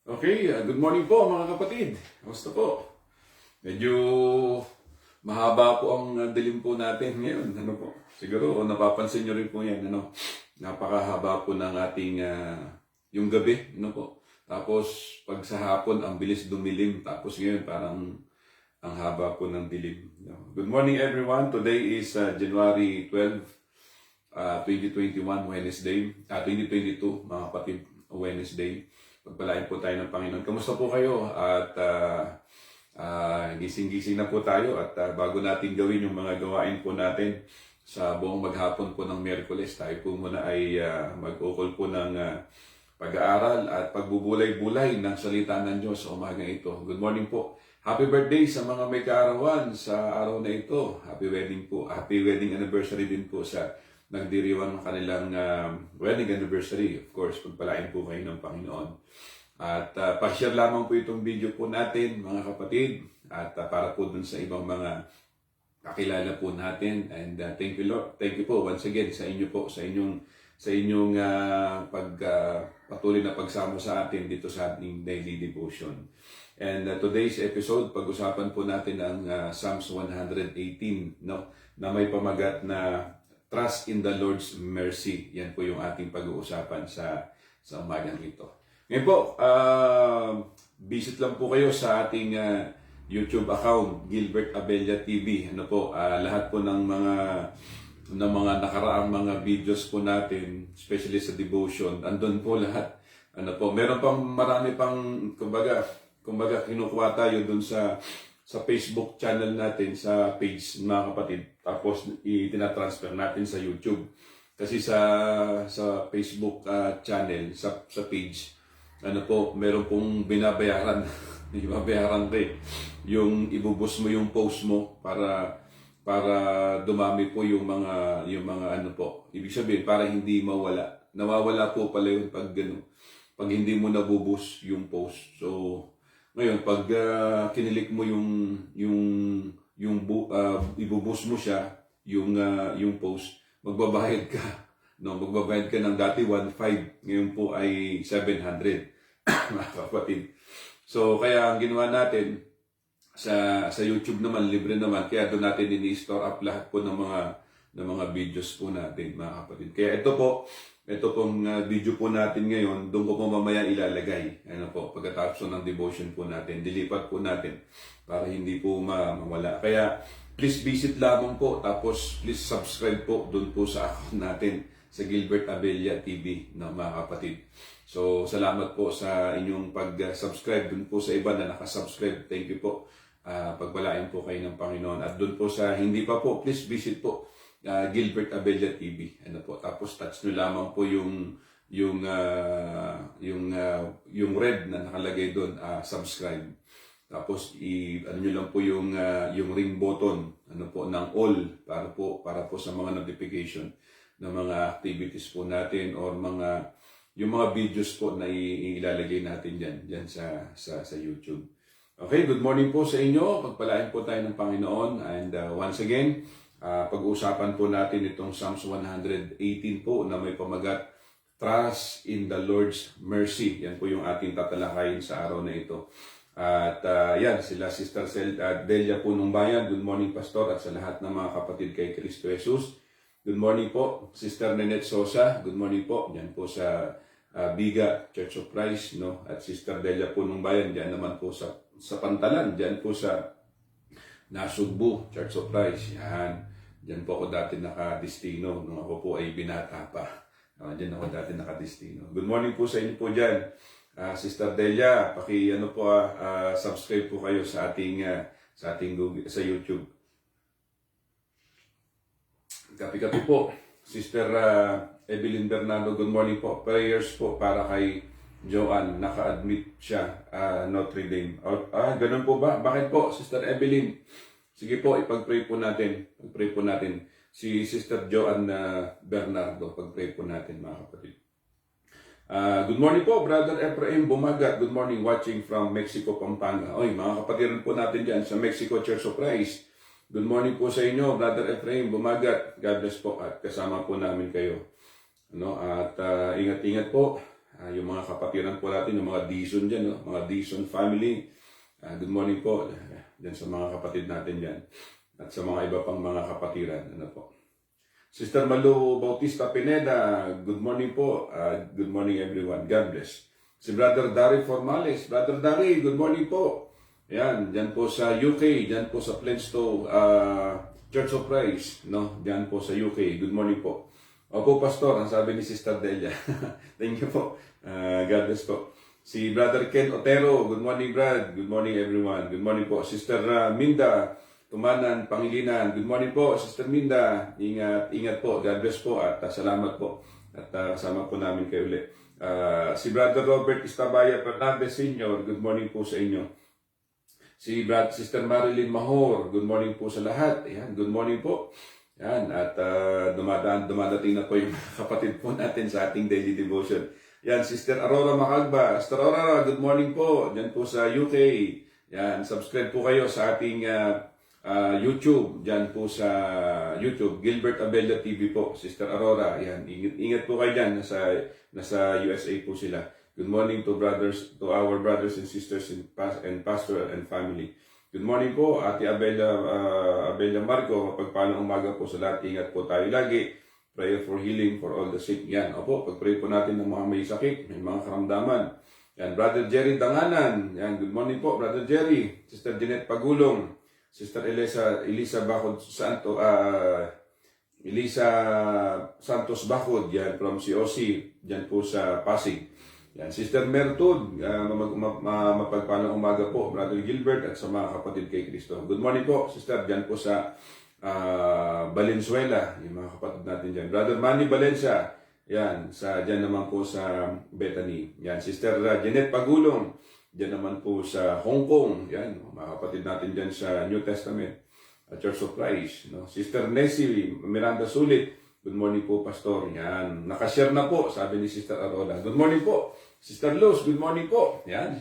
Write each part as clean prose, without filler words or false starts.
Okay, good morning po mga kapatid. Kamusta po? Medyo mahaba po ang dilim po natin ngayon. Ano po? Siguro napapansin nyo rin po yan. Napakahaba po ng ating yung gabi. Ano po? Tapos pag sa hapon, ang bilis dumilim. Tapos ngayon parang ang haba po ng dilim. Good morning everyone. Today is January 12, 2021, Wednesday. 2022, mga kapatid, Wednesday. Pagpalain po tayo ng Panginoon. Kamusta po kayo? At gising-gising na po tayo. At bago natin gawin yung mga gawain po natin sa buong maghapon po ng Miyerkules, tayo po muna ay mag-ukol po ng pag-aaral at pagbubulay-bulay ng salita ng Diyos sa umaga ito. Good morning po. Happy birthday sa mga may kaarawan sa araw na ito. Happy wedding po. Happy wedding anniversary din po sa nagdiriwang ng kanilang wedding anniversary. Of course, pagpalain po kayo ng Panginoon. At pa-share lamang po itong video po natin, mga kapatid. At para po dun sa ibang mga kakilala po natin. And thank you, Lord. Thank you po once again sa inyo po, sa inyong patuloy na pagsama sa atin dito sa ating daily devotion. And today's episode, pag-usapan po natin ang Psalms 118, no? Na may pamagat na Trust in the Lord's Mercy. Yan po yung ating pag-uusapan sa umagang ito. Ngayon po, visit lang po kayo sa ating YouTube account, Gilbert Abella TV. Ano po, lahat po ng mga nakaraang mga videos po natin, especially sa devotion, andun po lahat. Ano po, meron pang marami pang, kumbaga kinukuha tayo dun sa Facebook channel natin, sa page, mga kapatid. Tapos itinatransfer natin sa YouTube. Kasi sa Facebook channel, sa page, ano po, meron pong binabayaran. Binabayaran ko yung ibubus mo yung post mo para dumami po yung mga ano po. Ibig sabihin, para hindi mawala. Nawawala po pala yung pag hindi mo nabubus yung post. So, ngayon, pag kinilik mo ibubus mo siya, yung post, magbabayad ka. No, magbabayad ka ng dati 1.5, ngayon po ay 700, mga kapatid. So, kaya ang ginawa natin, sa YouTube naman, libre naman, kaya doon natin ini-store up lahat po ng mga videos po natin, mga kapatid. Kaya ito pong video po natin ngayon, doon ko po mamaya ilalagay. Ano po, pagkatapos ng devotion po natin, dilipat po natin para hindi po mawala. Kaya please visit lamang po, tapos please subscribe po doon po sa account natin sa Gilbert Abella TV, na mga kapatid. So, salamat po sa inyong pag-subscribe doon po sa iba na nakasubscribe. Thank you po. Pagpalain po kayo ng Panginoon. At doon po sa hindi pa po, please visit po Gilbert Abella TV. Ano po? Tapos touch nyo lamang po yung red na nakalagay doon, subscribe. Tapos ano nyo lang po yung ring button, ano po, ng all para po sa mga notification ng mga activities po natin or yung mga videos po na ilalagay natin diyan sa YouTube. Okay, good morning po sa inyo. Pagpalain po tayo ng Panginoon. And once again, pag-uusapan po natin itong Psalms 118 po na may pamagat, Trust in the Lord's Mercy. Yan po yung ating tatalakayin sa araw na ito. At yan, sila Sister Delia po ng bayan. Good morning, Pastor, at sa lahat ng mga kapatid kay Kristo Jesus. Good morning po, Sister Nenette Sosa. Good morning po. Yan po sa Biga, Church of Christ, no? At Sister Delia po ng bayan, diyan naman po sa Pantalan, diyan po sa Nasugbu, Church of Christ. Yan. Diyan po ako dati nakadistino nung ako po ay binata pa. Diyan ako dati nakadistino. Good morning po sa inyo po diyan. Sister Delia, subscribe po kayo sa ating Google, sa YouTube. Kapi-kapi po. Sister Evelyn Bernardo, good morning po. Prayers po para kay Joanne, naka-admit siya, Notre Dame. Ganun po ba? Bakit po, Sister Evelyn? Sige po, ipag-pray po natin. Pag-pray po natin. Si Sister Joanne Bernardo, pag-pray po natin, mga kapatid. Good morning po, Brother Ephraim Bumagat. Good morning, watching from Mexico, Pampanga. Oy, mga kapatid po natin dyan sa Mexico Church of Christ. Good morning po sa inyo, Brother Ephraim Bumagat. God bless po at kasama po namin kayo. At ingat-ingat po. yung mga kapatiran po natin, yung mga Dizon dyan, no? Mga Dizon family. Good morning po dyan sa mga kapatid natin dyan. At sa mga iba pang mga kapatiran. Ano po. Sister Malu Bautista Pineda, good morning po. Good morning everyone. God bless. Si Brother Dari Formales. Brother Dari, good morning po. Yan, dyan po sa UK, dyan po sa Plaistow Church of Christ, no? Dyan po sa UK. Good morning po. Opo, Pastor, ang sabi ni Sister Delia. Thank you po. God bless po. Si Brother Ken Otero, good morning, Brad. Good morning, everyone. Good morning po. Sister Minda Tumanan, Pangilinan, good morning po. Sister Minda, ingat po. God bless po at salamat po. At kasama po namin kayo ulit. Si Brother Robert Istabaya Fernandez Sr., good morning po sa inyo. Si Sister Marilyn Mahor, good morning po sa lahat. Ayan, good morning po. Yan, at dumadating na po yung kapatid po natin sa ating daily devotion. Yan, Sister Aurora Macalba. Sister Aurora, good morning po. Diyan po sa UK. Yan, subscribe po kayo sa ating YouTube. Diyan po sa YouTube. Gilbert Abella TV po. Sister Aurora. Yan, ingat po kayo dyan. Nasa USA po sila. Good morning to our brothers and sisters and pastoral and family. Good morning po, Ate Abella Marco. Pagpalang umaga po sa lahat. Ingat po tayo lagi. Prayer for healing for all the sick. Yan, opo, pag-pray po natin ng mga may sakit, may mga karamdaman. Yan, Brother Jerry Danganan. Yan, good morning po, Brother Jerry. Sister Jeanette Pagulong. Sister Elisa Bacod Elisa Santos Bacod. Yan, from COC. Yan po sa Pasig. Yan, Sister Mertud, mapagpalang umaga po, Brother Gilbert at sa mga kapatid kay Kristo. Good morning po, Sister, dyan po sa Valenzuela, yung mga kapatid natin dyan. Brother Manny Valencia, yan, dyan naman po sa Bethany. Yan, Sister Jeanette Pagulong, dyan naman po sa Hong Kong. Yan, mga kapatid natin dyan sa New Testament, Church of Christ. No? Sister Nessie Miranda Sulit, good morning po, Pastor. Yan, nakashare na po, sabi ni Sister Arola. Good morning po. Sister Luz, good morning po. Yan.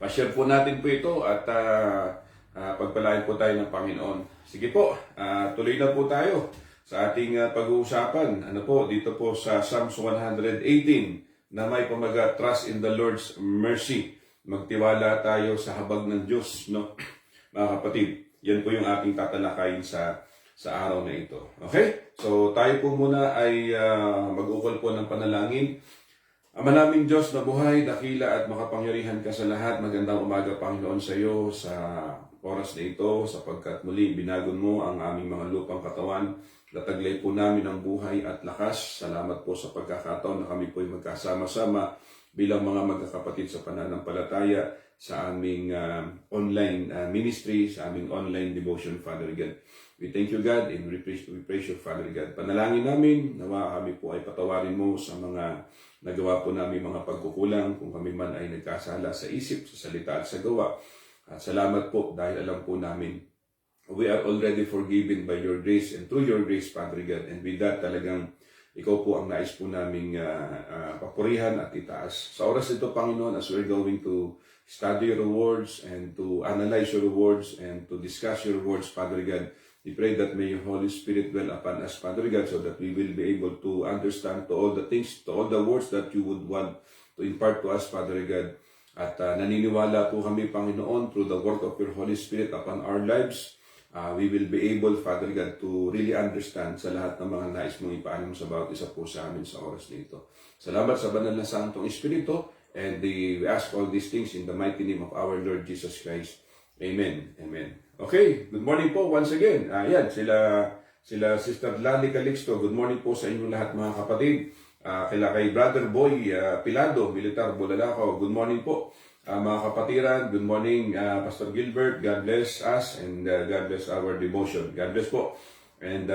Pa-share po natin po ito at pagpalain po tayo ng Panginoon. Sige po, tuloy na po tayo sa ating pag-uusapan. Ano po, dito po sa Psalms 118 na may pamaga, Trust in the Lord's Mercy. Magtiwala tayo sa habag ng Diyos, no? Mga kapatid, yan po yung ating tatalakayin sa araw na ito. Okay? So, tayo po muna ay mag-ukol po ng panalangin. Ama naming Diyos na buhay, dakila at makapangyarihan ka sa lahat. Magandang umaga, Panginoon, sa iyo sa oras na ito, sapagkat muli binagon mo ang aming mga lupang katawan. Lataglay po namin ang buhay at lakas. Salamat po sa pagkakataon na kami po ay magkasama-sama bilang mga magkakapatid sa pananampalataya sa aming online ministry, sa aming online devotion, Father God. We thank you, God, and we praise you, Father God. Panalangin namin, nawa kami po ay patawarin mo sa mga nagawa po namin mga pagkukulang, kung kami man ay nagkasala sa isip, sa salita at sa gawa. At salamat po dahil alam po namin, we are already forgiven by your grace and through your grace, Father God. And with that, talagang ikaw po ang nais po naming papurihan at itaas. Sa oras ito, Panginoon, as we're going to study your words and to analyze your words and to discuss your words, Father God, we pray that may your Holy Spirit dwell upon us, Father God, so that we will be able to understand to all the things, to all the words that you would want to impart to us, Father God. At naniniwala po kami, Panginoon, through the work of your Holy Spirit upon our lives, we will be able, Father God, to really understand sa lahat ng mga nais mong ipaalam sa bawat isa po sa amin sa oras nito. Salamat sa banal na Santong Espiritu, and we ask all these things in the mighty name of our Lord Jesus Christ. Amen. Amen. Okay, good morning po once again. Ayan, sila Sister Lali Calixto, good morning po sa inyong lahat mga kapatid. Kay Brother Boy Pilado, Militar Bulalakaw, good morning po. Mga kapatiran, good morning Pastor Gilbert, God bless us and God bless our devotion. God bless po. And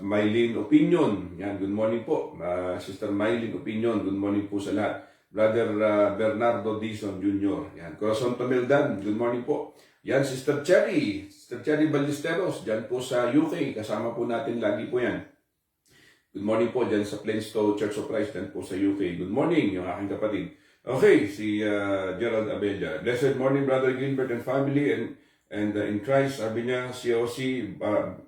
Mylene Opinion, yan, good morning po. Sister Mylene Opinion, good morning po sa lahat. Brother Bernardo Dizon Jr., yan. Corazon Tomeldan, good morning po. Yan, Sister Cherry Ballesteros, dyan po sa UK, kasama po natin lagi po yan. Good morning po dyan sa Plaistow Church of Christ, dyan po sa UK. Good morning, yung aking kapatid. Okay, si Gerald Abella. Blessed morning, Brother Gilbert and family, and in Christ, sabi niya, COC,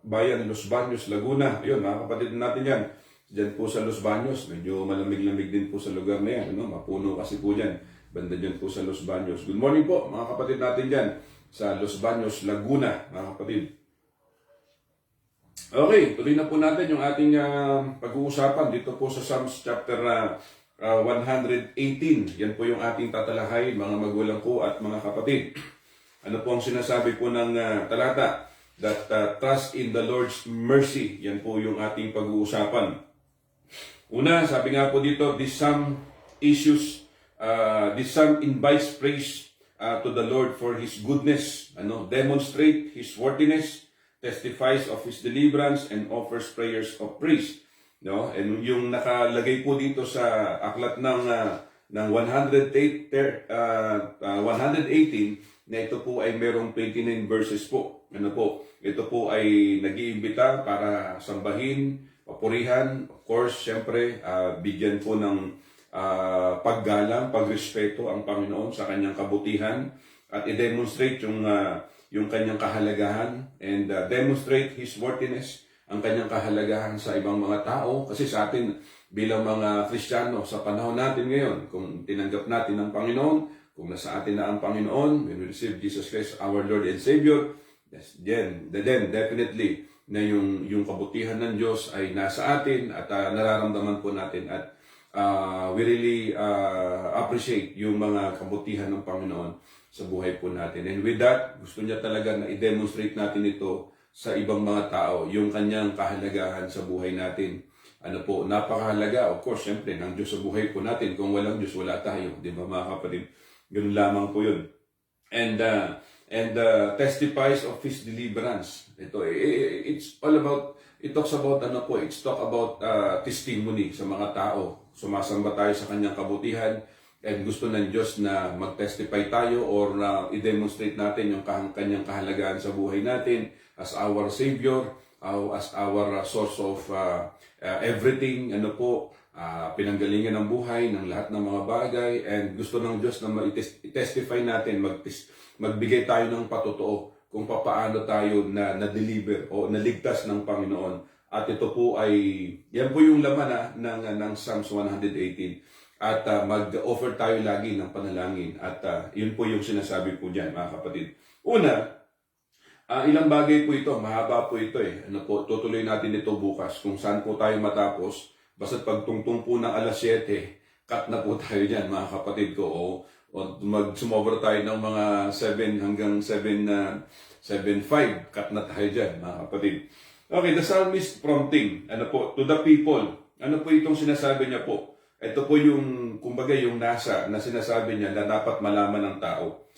Bayan, Los Baños, Laguna. Ayun, mga kapatid natin yan. Diyan po sa Los Baños, medyo malamig-lamig din po sa lugar na yan. Ano? Mapuno kasi po dyan. Banda dyan po sa Los Baños. Good morning po mga kapatid natin dyan sa Los Baños, Laguna, mga kapatid. Okay, tuloy na po natin yung ating pag-uusapan dito po sa Psalms chapter 118. Yan po yung ating tatalakayin, mga magulang ko at mga kapatid. Ano po ang sinasabi po ng talata? That trust in the Lord's mercy. Yan po yung ating pag-uusapan. Una, sabi nga po dito, this psalm invites praise to the Lord for His goodness. Demonstrate His worthiness, testifies of His deliverance, and offers prayers of praise. No? And yung nakalagay po dito sa aklat ng 118 na ito po ay merong 29 verses po. Ito po ay nag-iimbita para sambahin, papurihan, of course, syempre, bigyan po ng paggalang, pagrespeto ang Panginoon sa kanyang kabutihan at i-demonstrate yung kanyang kahalagahan and demonstrate His worthiness, ang kanyang kahalagahan sa ibang mga tao. Kasi sa atin bilang mga Kristiyano sa panahon natin ngayon, kung tinanggap natin ang Panginoon, kung nasa atin na ang Panginoon, when we receive Jesus Christ, our Lord and Savior, then definitely na yung kabutihan ng Diyos ay nasa atin at nararamdaman po natin at we really appreciate yung mga kabutihan ng Panginoon sa buhay po natin. And with that, gusto niya talaga na i-demonstrate natin ito sa ibang mga tao, yung kanyang kahalagahan sa buhay natin. Napakahalaga, of course, syempre, ng Diyos sa buhay po natin. Kung walang Diyos, wala tayo. Di ba, mga kapatid? Ganun lamang po yun. And testifies of His deliverance. It's all about, it talks about, it's talk about testimony sa mga tao. Sumasamba tayo sa kanyang kabutihan and gusto ng Diyos na mag-testify tayo or i-demonstrate natin yung kanyang kahalagahan sa buhay natin as our Savior, as our source of everything, pinanggalingan ng buhay, ng lahat ng mga bagay, and gusto ng Diyos na i-testify natin, magbigay tayo ng patotoo kung paano tayo na-deliver o naligtas ng Panginoon. At ito po ay, yan po yung laman ng Psalms 118. At mag-offer tayo lagi ng panalangin. At yun po yung sinasabi po dyan, mga kapatid. Una, ilang bagay po ito, mahaba po ito tutuloy natin ito bukas. Kung saan po tayo matapos, basta't pagtungtong po ng alas 7, cut na po tayo dyan, mga kapatid ko. O mag-sumobra tayo ng mga 7 hanggang 7:05, cut na tayo dyan, mga kapatid. Okay, the psalmist prompting, to the people. Ano po itong sinasabi niya po? Ito po yung, kumbaga, yung na sinasabi niya na dapat malaman ng tao.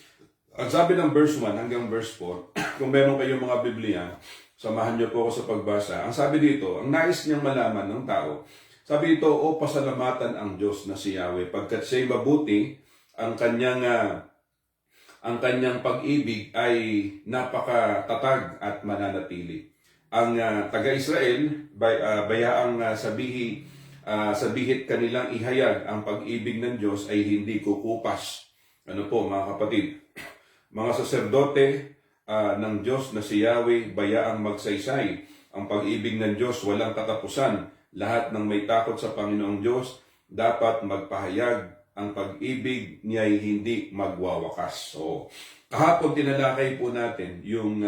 Ang sabi ng verse 1 hanggang verse 4, kung meron kayong mga Biblia, samahan niyo po ako sa pagbasa. Ang sabi dito, ang nais niyang malaman ng tao, sabi dito, pasalamatan ang Diyos na si Yahweh, pagkat siya'y mabuti, ang kanyang pag-ibig ay napakatatag at mananatili. Ang taga-Israel, bayaang sabihit kanilang ihayag ang pag-ibig ng Diyos ay hindi kukupas. Mga kapatid? Mga saserdote ng Diyos na si Yahweh, bayaang magsaysay. Ang pag-ibig ng Diyos walang katapusan. Lahat ng may takot sa Panginoong Diyos dapat magpahayag. Ang pag-ibig niya ay hindi magwawakas. So, kahapon tinalakay po natin yung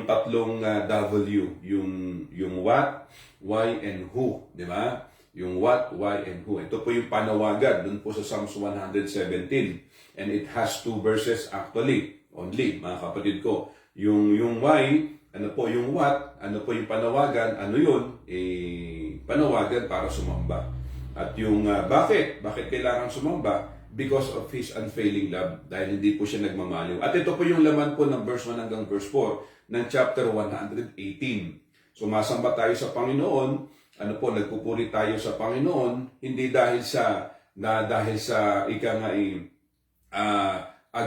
tatlong W, yung what, why, and who, di ba? Yung what, why, and who. Ito po yung panawagan dun po sa Psalms 117. And it has 2 verses actually, only, mga kapatid ko. Yung why, yung what, yung panawagan, yun? Panawagan para sumamba. At yung bakit kailangan sumamba? Because of His unfailing love, dahil hindi po siya nagmamaliw. At ito po yung laman po ng verse 1 hanggang verse 4 ng chapter 118. Sumasamba tayo sa Panginoon, nagpupuri tayo sa Panginoon, hindi dahil sa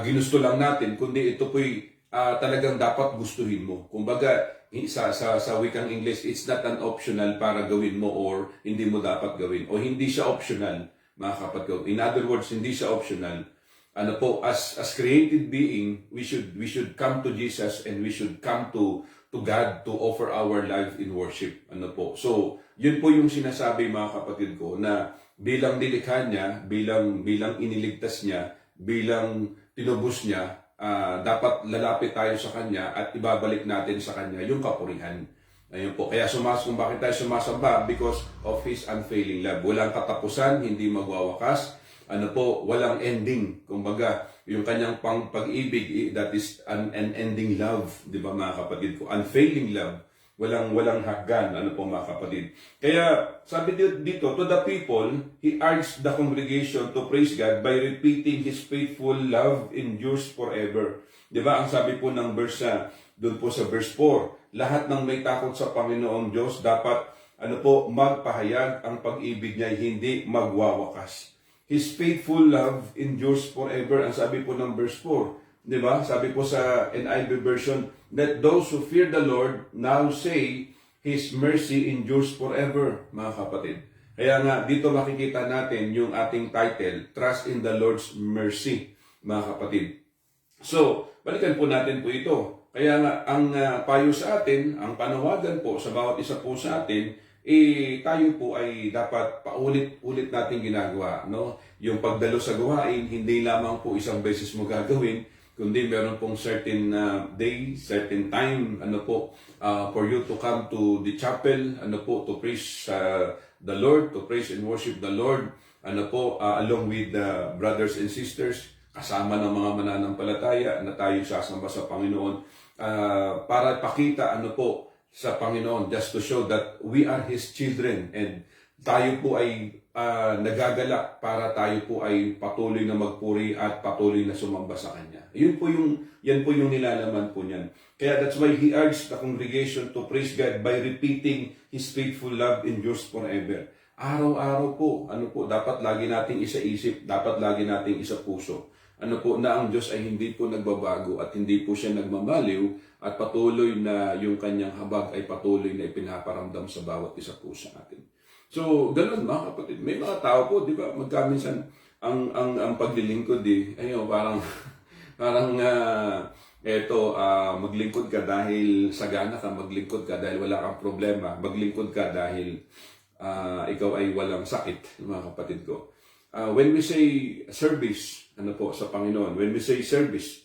ginusto lang natin, kundi ito po'y talagang dapat gustuhin mo. Kumbaga, sa wikang English, it's not an optional para gawin mo or hindi mo dapat gawin. O hindi siya optional, mga kapatid ko. In other words, hindi siya optional. As created being, we should come to Jesus and we should come to to God to offer our life in worship. Ano po? So, yun po yung sinasabi mga kapatid ko na bilang nilikha niya, bilang iniligtas niya, bilang tinubos niya, dapat lalapit tayo sa Kanya at ibabalik natin sa Kanya yung kapurihan. Ayun po. Kaya kung bakit tayo sumasamba? Because of His unfailing love. Walang katapusan, hindi magwawakas. Ano po, walang ending. Kumbaga, yung kanyang pag-ibig, that is an ending love. Di ba mga kapatid ko? Unfailing love. Walang haggan. Ano po mga kapatid? Kaya, sabi dito, to the people, He urged the congregation to praise God by repeating His faithful love endures forever. Di ba? Ang sabi po ng verse, doon po sa verse 4, lahat ng may takot sa Panginoong Diyos dapat magpahayag ang pag-ibig niya hindi magwawakas. His faithful love endures forever. Ang sabi po ng verse 4, di ba? Sabi po sa NIV version, let those who fear the Lord now say, His mercy endures forever, mga kapatid. Kaya nga, dito makikita natin yung ating title, Trust in the Lord's Mercy, mga kapatid. So, balikan po natin po ito. Kaya nga, ang payo sa atin, ang panawagan po sa bawat isa po sa atin, tayo po ay dapat paulit-ulit natin ginagawa. No? Yung pagdalo sa gawain, hindi lamang po isang beses mo gagawin, kundi meron pong certain day, certain time, for you to come to the chapel, to praise the Lord, to praise and worship the Lord, along with the brothers and sisters, kasama ng mga mananampalataya na tayo sasamba sa Panginoon, para pakita sa Panginoon, just to show that we are His children and tayo po ay nagagalak para tayo po ay patuloy na magpuri at patuloy na sumamba sa Kanya. Yan po yung nilalaman po niyan. Kaya that's why He urged the congregation to praise God by repeating His faithful love endures forever. Araw-araw po, dapat lagi nating isaisip, dapat lagi nating isapuso. Na ang Diyos ay hindi po nagbabago at hindi po siya nagmamaliw at patuloy na yung kanyang habag ay patuloy na ipinaparamdam sa bawat isa po sa atin. So, ganun mga kapatid. May mga tao po, di ba, magkaminsan ang paglilingkod parang maglingkod ka dahil sagana ka, maglingkod ka dahil wala kang problema, maglingkod ka dahil ikaw ay walang sakit, mga kapatid ko. When we say service, sa Panginoon, when we say service,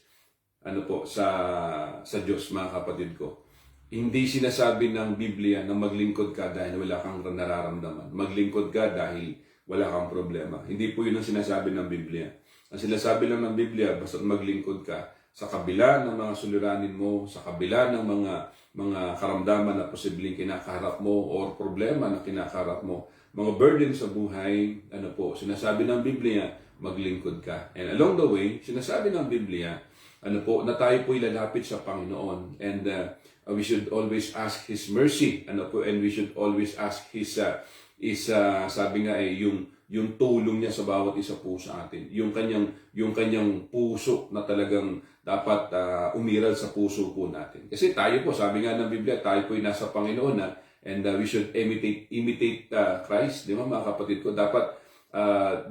sa Diyos, mga kapatid ko, hindi sinasabi ng Biblia na maglingkod ka dahil wala kang nararamdaman. Maglingkod ka dahil wala kang problema. Hindi po yun ang sinasabi ng Biblia. Ang sinasabi lang ng Biblia, basta maglingkod ka sa kabila ng mga suliranin mo, sa kabila ng mga karamdaman na posibleng kinakaharap mo or problema na kinakaharap mo, mga burden sa buhay, sinasabi ng Biblia, maglingkod ka. And along the way, sinasabi ng Biblia, na tayo po ilalapit sa Panginoon. And we should always ask His mercy. And we should always ask His sabi nga yung tulong niya sa bawat isa po sa atin. Yung kanyang puso na talagang dapat umiral sa puso po natin. Kasi tayo po, sabi nga ng Biblia, tayo po ay nasa Panginoon na, and we should imitate Christ. Di ba mga kapatid ko? Dapat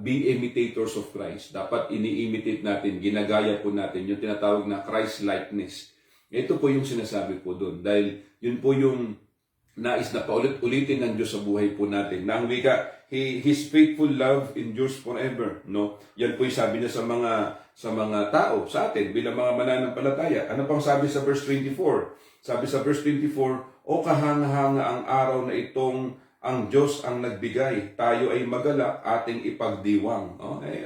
be imitators of Christ. Dapat ini-imitate natin, ginagaya po natin yung tinatawag na Christ-likeness. Ito po yung sinasabi po doon. Dahil yun po yung nais na paulit-ulitin ng Diyos sa buhay po natin. Na ang wika, His faithful love endures forever. No? Yan po yung sabi niya sa mga tao, sa atin, bilang mga mananampalataya. Ano pang sabi sa verse 24? Sabi sa verse 24, o kahanga-hanga ang araw na itong ang Diyos ang nagbigay, tayo ay magalak, ating ipagdiwang.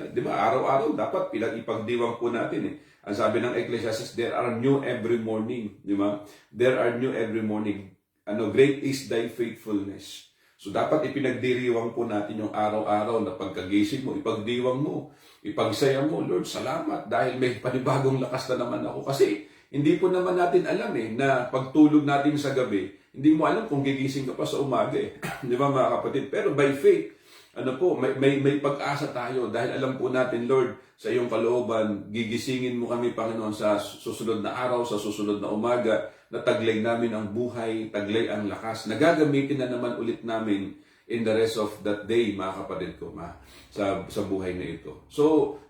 Di ba? Araw-araw dapat ipagdiwang po natin. Ang sabi ng Ecclesiastes, there are new every morning. Di ba? There are new every morning. Great is thy faithfulness. So dapat ipinagdiriwang po natin yung araw-araw na pagkagising mo, ipagdiwang mo, ipagsaya mo, Lord, salamat dahil may panibagong lakas na naman ako. Kasi hindi po naman natin alam na pagtulog natin sa gabi, hindi mo alam kung gigising ka pa sa umaga Di ba mga kapatid? Pero by faith, may pag-asa tayo dahil alam po natin, Lord, sa iyong kalooban, gigisingin mo kami, Panginoon, sa susunod na araw, sa susunod na umaga, na taglay namin ang buhay, taglay ang lakas, nagagamitin na naman ulit namin in the rest of that day, mga kapatid ko, sa buhay na ito. So,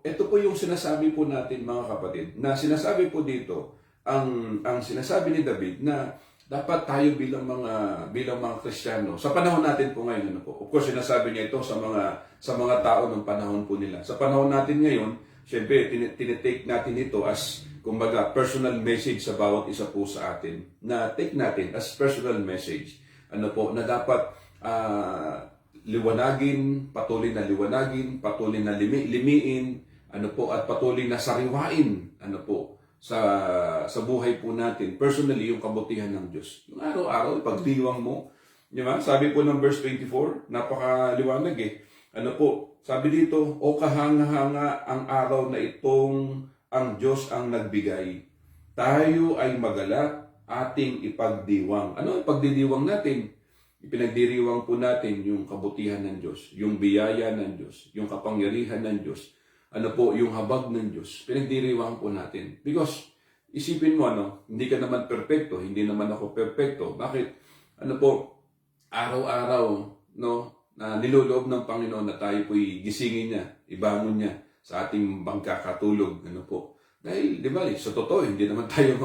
ito po yung sinasabi po natin, mga kapatid, na sinasabi po dito, ang sinasabi ni David na dapat tayo bilang mga Kristiyano sa panahon natin po ngayon, ano po. Of course, sinasabi niya ito sa mga tao ng panahon po nila. Sa panahon natin ngayon, syempre tinitake natin ito as kumbaga personal message sa bawat isa po sa atin. Na take natin as personal message. Ano po, na dapat liwanagin, patuloy na limiin, ano po, at patuloy na sariwain, ano po, sa buhay po natin, personally, yung kabutihan ng Diyos. Yung araw-araw, pagdiwang mo, di ba? Sabi po ng verse 24, napakaliwanag eh. Ano po, sabi dito, o kahanga-hanga ang araw na itong ang Diyos ang nagbigay. Tayo ay magalak, ating ipagdiwang. Ano ipagdidiwang natin? Ipinagdiriwang po natin yung kabutihan ng Diyos, yung biyaya ng Diyos, yung kapangyarihan ng Diyos, ano po, yung habag ng Diyos. Pinagdiriwang po natin. Because, isipin mo, hindi ka naman perfecto, hindi naman ako perfecto. Bakit? Ano po, araw-araw, na niloloob ng Panginoon na tayo po'y gisingin niya, ibangon niya sa ating pagkakatulog, ano po. Dahil, di ba, sa totoo, hindi naman tayo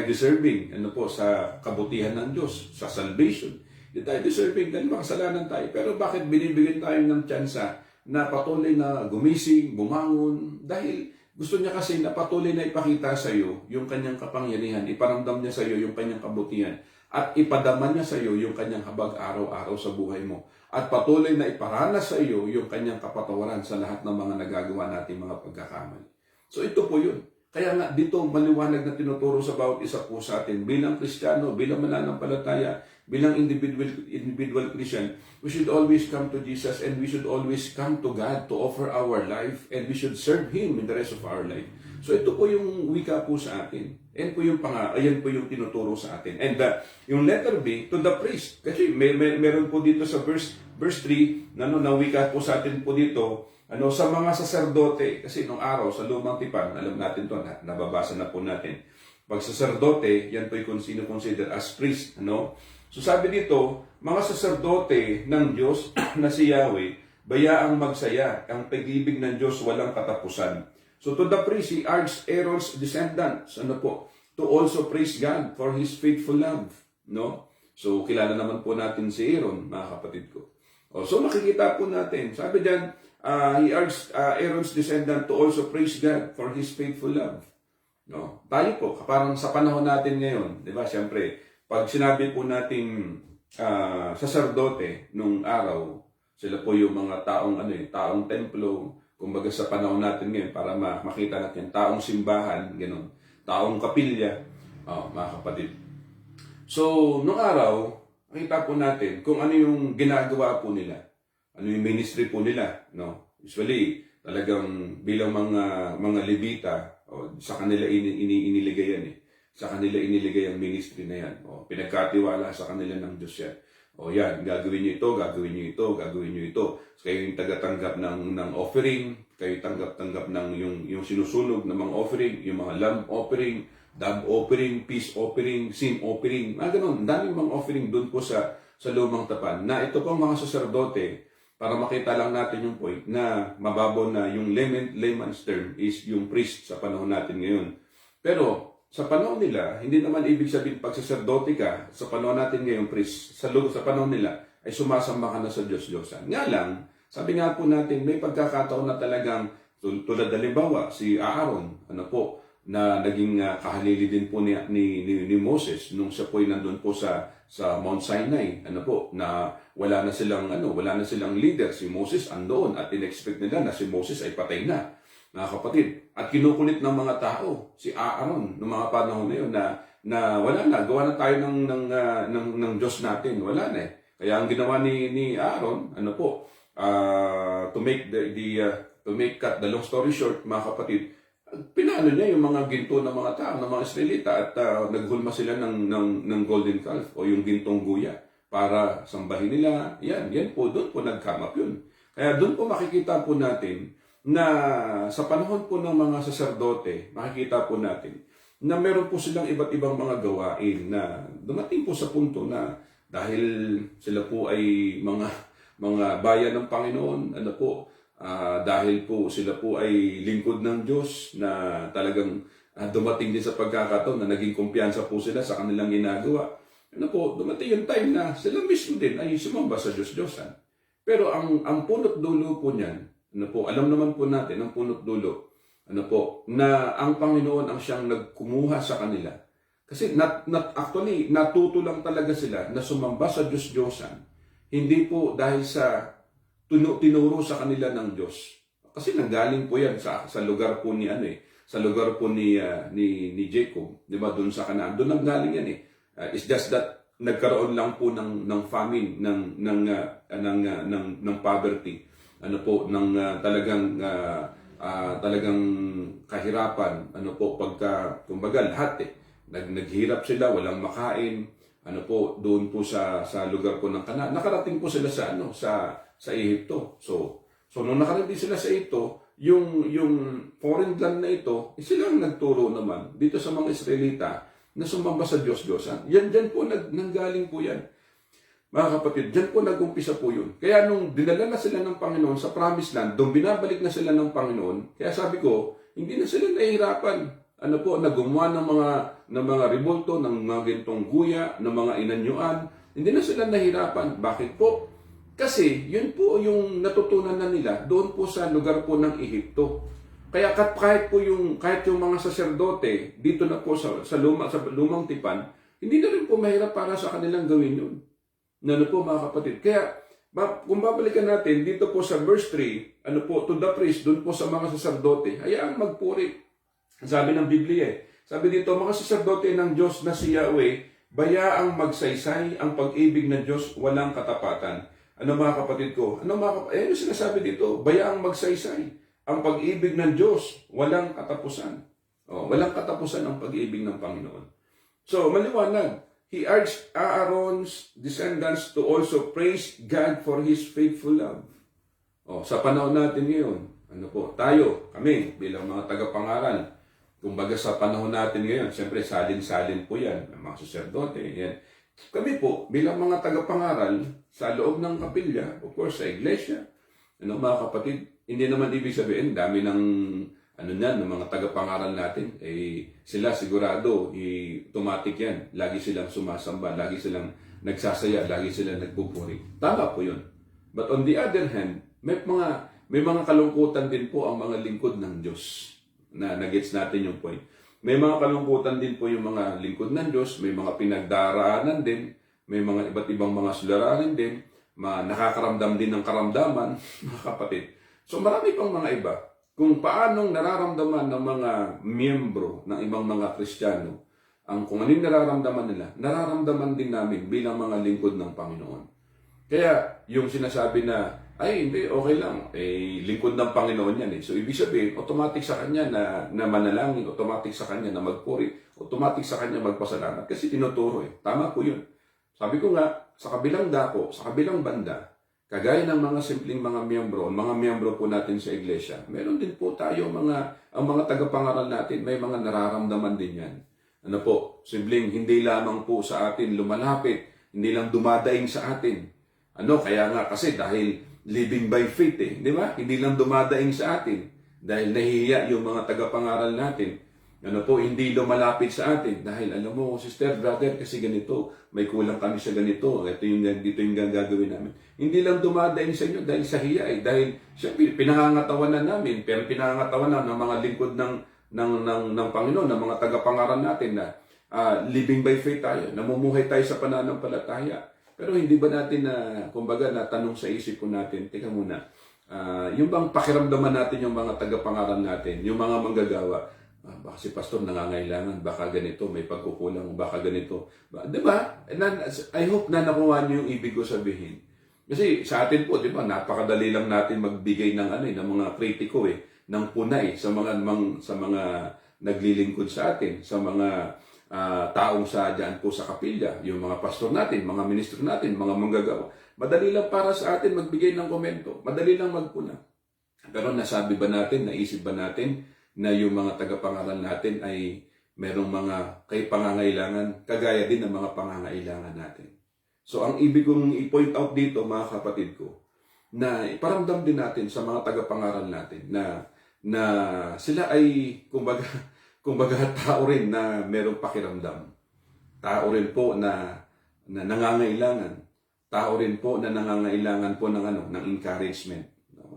deserving, ano po, sa kabutihan ng Diyos, sa salvation. Hindi tayo deserving dahil makasalanan tayo. Pero bakit binibigyan tayo ng tsansa na patuloy na gumising, bumangon, dahil gusto niya kasi na patuloy na ipakita sa iyo yung kanyang kapangyarihan, iparamdam niya sa iyo yung kanyang kabutihan, at ipadama niya sa iyo yung kanyang habag araw-araw sa buhay mo, at patuloy na iparanas sa iyo yung kanyang kapatawaran sa lahat ng mga nagagawa nating mga pagkakamali. So ito po yun. Kaya nga dito maliwanag na tinuturo sa bawat isa po sa atin bilang Kristiyano, bilang mananampalataya, bilang individual Christian, we should always come to Jesus and we should always come to God to offer our life and we should serve Him in the rest of our life. So ito po yung wika po sa atin. Ayan po yung tinuturo sa atin. And yung letter B, to the priest. Kasi meron po dito sa verse 3, na wika po sa atin po dito, sa mga saserdote. Kasi nung araw, sa lumang tipan, alam natin to, nababasa na po natin. Pag saserdote, yan po yung consider as priest. So sabi dito, mga saserdote ng Diyos na si Yahweh, bayaang magsaya, ang pag-ibig ng Diyos walang katapusan. So to the priest, he urged Aaron's descendants, to also praise God for His faithful love. So kilala naman po natin si Aaron, mga kapatid ko. So makikita po natin, sabi diyan, he urged Aaron's descendant to also praise God for His faithful love. Tayo po, parang sa panahon natin ngayon, di ba, siyempre, pag sinabi po natin saserdote nung araw, sila po yung mga taong templo, kumbaga sa panahon natin ngayon, para makita natin, taong simbahan, gano'n, taong kapilya, mga kapatid. So, nung araw, makita po natin kung ano yung ginagawa po nila, ano yung ministry po nila, Usually, talagang bilang mga Levita, sa kanila iniligay yan eh. Sa kanila iniligay ang ministry na yan. Pinagkatiwala sa kanila ng Diyos yan. Yan, gagawin nyo ito, gagawin nyo ito, gagawin nyo ito. So, kayo yung tagatanggap ng offering, kayo tanggap ng yung sinusunog ng mga offering, yung mga lamb offering, dove offering, peace offering, sin offering, ganun. Daming mga offering doon po sa lumang tapan. Na ito pong mga saserdote, para makita lang natin yung point na mababaw na yung layman's term is yung priest sa panahon natin ngayon. Pero sa panahon nila, hindi naman ibig sabihin pag saserdote ka, sa panahon natin ngayon, priest, sa panahon nila, ay sumasamba ka na sa Diyos-Diyosan. Nga lang, sabi nga po natin, may pagkakataon na talagang, tulad halimbawa, si Aaron, na naging kahalili din po ni Moses nung siya po'y nandun po sa Mount Sinai, na wala na silang leader. Si Moses andoon at in-expect nila na si Moses ay patay na, mga kapatid. At kinukulit ng mga tao, si Aaron, noong mga panahon na yun, na wala na, gawa na tayo ng Diyos natin, wala na eh. Kaya ang ginawa ni Aaron, to make cut the long story short, mga kapatid, pinano niya yung mga ginto ng mga tao, ng mga Israelita, at naghulma sila ng golden calf o yung gintong guya para sambahin nila. Yan po, doon po nagkamap yun. Kaya doon po makikita po natin na sa panahon po ng mga saserdote, makikita po natin na meron po silang iba't ibang mga gawain na dumating po sa punto na dahil sila po ay mga bayan ng Panginoon, dahil po sila po ay lingkod ng Diyos na talagang dumating din sa pagkakataon na naging kumpiyansa po sila sa kanilang ginagawa. Dumating yung time na sila mismo din ay sumamba sa Diyos-Diyosan. Pero ang punot dulo po niyan, alam naman po natin, ang punot dulo, na ang Panginoon ang siyang nagkumuha sa kanila. Kasi actually, natuto lang talaga sila na sumamba sa Diyos-Diyosan. Hindi po dahil sa tinuro sa kanila ng Diyos. Kasi nanggaling po yan sa lugar po ni sa lugar po ni Jacob, 'di ba, doon sa Canaan. Doon nanggaling yan eh. It's just that nagkaroon lang po ng famine, ng poverty. Talagang kahirapan, kumbaga lahat naghirap sila, walang makain, doon po sa lugar po ng Canaan. Nakarating po sila sa Ehipto. So nung nakarating sila sa Ehipto, yung foreign land na ito, silang nagturo naman dito sa mga Israelita na sumamba sa Diyos-Diyosan. Yan po, nanggaling po yan. Mga kapatid, dyan po nag-umpisa po yun. Kaya nung dinala na sila ng Panginoon sa Promised Land, doon binabalik na sila ng Panginoon, kaya sabi ko, hindi na sila nahihirapan. Nagumawa ng mga revolto, ng mga gintong guya, ng mga inanyuan. Hindi na sila nahihirapan. Bakit po? Kasi yun po yung natutunan na nila doon po sa lugar po ng Ehipto. Kaya kahit yung mga saserdote dito na po sa lumang tipan, hindi na rin po mahirap para sa kanilang gawin yun. Mga kapatid. Kaya kung babalikan natin dito po sa verse 3, to the priest, doon po sa mga saserdote, hayaang magpuri. Sabi ng Biblia sabi dito, mga saserdote ng Diyos na si Yahweh, bayaang magsaysay ang pag-ibig ng Diyos, walang katapatan. Mga kapatid ko? Ano sinasabi dito? Bayaang magsaysay ang pag-ibig ng Diyos, walang katapusan. Walang katapusan ang pag-ibig ng Panginoon. So, maliwanag. He urged Aaron's descendants to also praise God for His faithful love. Sa panahon natin ngayon, kami bilang mga tagapangaral, kumbaga sa panahon natin ngayon, siyempre salin-salin po yan, mga saserdote, yan. Kami po, bilang mga tagapangaral, sa loob ng kapilya, of course, sa iglesia, mga kapatid, hindi naman ibig sabihin, dami ng ng mga tagapangaral natin, sila sigurado, automatic yan. Lagi silang sumasamba, lagi silang nagsasaya, lagi silang nagpupuri. Tama po yun. But on the other hand, may mga kalungkutan din po ang mga lingkod ng Diyos. Nagets natin yung point. May mga kalungkutan din po yung mga lingkod ng Diyos, may mga pinagdaraanan din, may mga iba't ibang mga suliranin din, nakakaramdam din ng karamdaman, mga kapatid. So marami pang mga iba. Kung paanong nararamdaman ng mga miyembro ng ibang mga Kristiyano, kung anong nararamdaman nila, nararamdaman din namin bilang mga lingkod ng Panginoon. Kaya yung sinasabi na, hindi, okay lang, lingkod ng Panginoon yan. So ibig sabihin, automatic sa kanya na manalangin, automatic sa kanya na magpuri, automatic sa kanya magpasalamat. Kasi tinuturo Tama po yun. Sabi ko nga, sa kabilang dako, sa kabilang banda, kagaya ng mga simpleng mga miyembro po natin sa iglesia, meron din po tayo ang mga tagapangaral natin, may mga nararamdaman din yan. Simpleng hindi lamang po sa atin lumalapit, hindi lang dumadaing sa atin. Kaya nga kasi dahil living by faith di ba? Hindi lang dumadaing sa atin dahil nahihiya yung mga tagapangaral natin. Hindi lumalapit sa atin dahil alam mo, sister, brother, kasi ganito, may kulang kami sa ganito, dito yung gagawin namin. Hindi lang dumadaing sa inyo dahil sa hiya dahil siyempre pinangangatawanan namin, pero pinangangatawanan ng mga lingkod ng Panginoon, ng mga tagapangaral natin na living by faith tayo, namumuhay tayo sa pananampalataya. Pero hindi ba natin kumbaga natanong sa isip ko natin, teka muna, yung bang pakiramdaman natin yung mga tagapangaral natin, yung mga manggagawa, baka si pastor nangangailangan, baka ganito, may pagkukulang, baka ganito. Diba? I hope na nakuha niyo yung ibig ko sabihin. Kasi sa atin po, diba, napakadali lang natin magbigay ng mga kritiko ng punay sa mga naglilingkod sa atin, sa mga taong dyan po sa kapilya, yung mga pastor natin, mga ministro natin, mga manggagawa. Madali lang para sa atin magbigay ng komento. Madali lang magpuna. Pero nasabi ba natin, naisip ba natin, na yung mga tagapangaral natin ay merong mga pangangailangan, kagaya din ng mga pangangailangan natin. So, ang ibig kong i-point out dito, mga kapatid ko, na iparamdam din natin sa mga tagapangaral natin na sila ay, kumbaga kumbaga tao rin na merong pakiramdam. Tao rin po na nangangailangan. Tao rin po na nangangailangan po ng encouragement.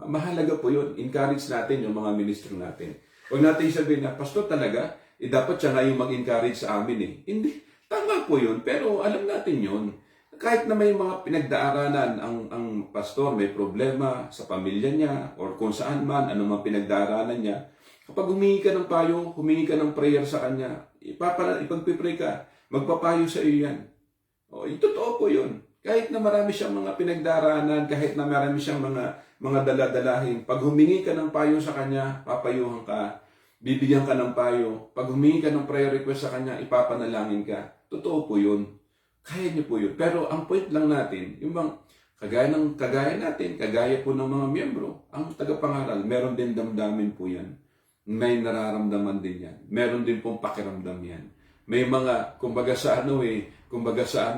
Mahalaga po yun. Encourage natin yung mga ministro natin. Huwag natin sabihin na, Pastor talaga, dapat siya nga yung mag-encourage sa amin eh. Hindi. Tama po yun, pero alam natin yun. Kahit na may mga pinagdaaranan ang pastor, may problema sa pamilya niya or kung saan man, ano man pinagdaaranan niya, kapag humingi ka ng payo, humingi ka ng prayer sa kanya, ipagpipray ka, magpapayo sa iyo yan. O, totoo po yun. Kahit na marami siyang mga pinagdaraanan, kahit na marami siyang mga daladalahin, pag humingi ka ng payo sa kanya, papayuhan ka, bibigyan ka ng payo. Pag humingi ka ng prayer request sa kanya, ipapanalangin ka. Totoo po yun. Kaya niyo po yun. Pero ang point lang natin, yung bang kagaya natin, kagaya po ng mga miyembro, ang tagapangaral, meron din damdamin po yan. May nararamdaman din yan. Meron din pong pakiramdam yan. May mga, kung ano